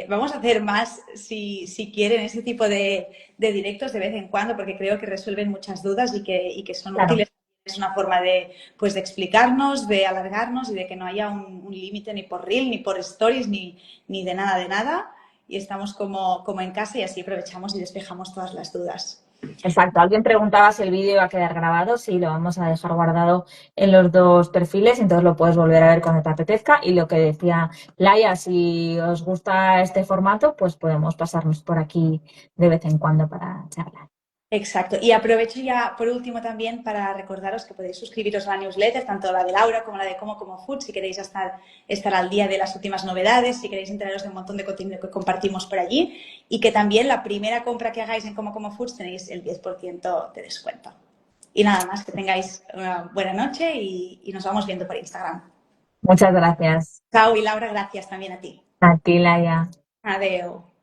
Vamos a hacer más, si quieren, ese tipo de directos de vez en cuando, porque creo que resuelven muchas dudas y que son Claro. útiles. Es una forma de, pues, de explicarnos, de alargarnos y de que no haya un límite ni por reel, ni por stories, ni de nada de nada. Y estamos como en casa y así aprovechamos y despejamos todas las dudas. Exacto. Alguien preguntaba si el vídeo iba a quedar grabado. Sí, lo vamos a dejar guardado en los dos perfiles, entonces lo puedes volver a ver cuando te apetezca. Y lo que decía Laia, si os gusta este formato, pues podemos pasarnos por aquí de vez en cuando para charlar. Exacto. Y aprovecho ya por último también para recordaros que podéis suscribiros a la newsletter, tanto la de Laura como la de Como Food, si queréis estar al día de las últimas novedades, si queréis enteraros de un montón de contenido que compartimos por allí y que también la primera compra que hagáis en Como Foods tenéis el 10% de descuento. Y nada más, que tengáis una buena noche y nos vamos viendo por Instagram. Muchas gracias Chao y Laura, gracias también a ti. a ti, Laia. Adeu.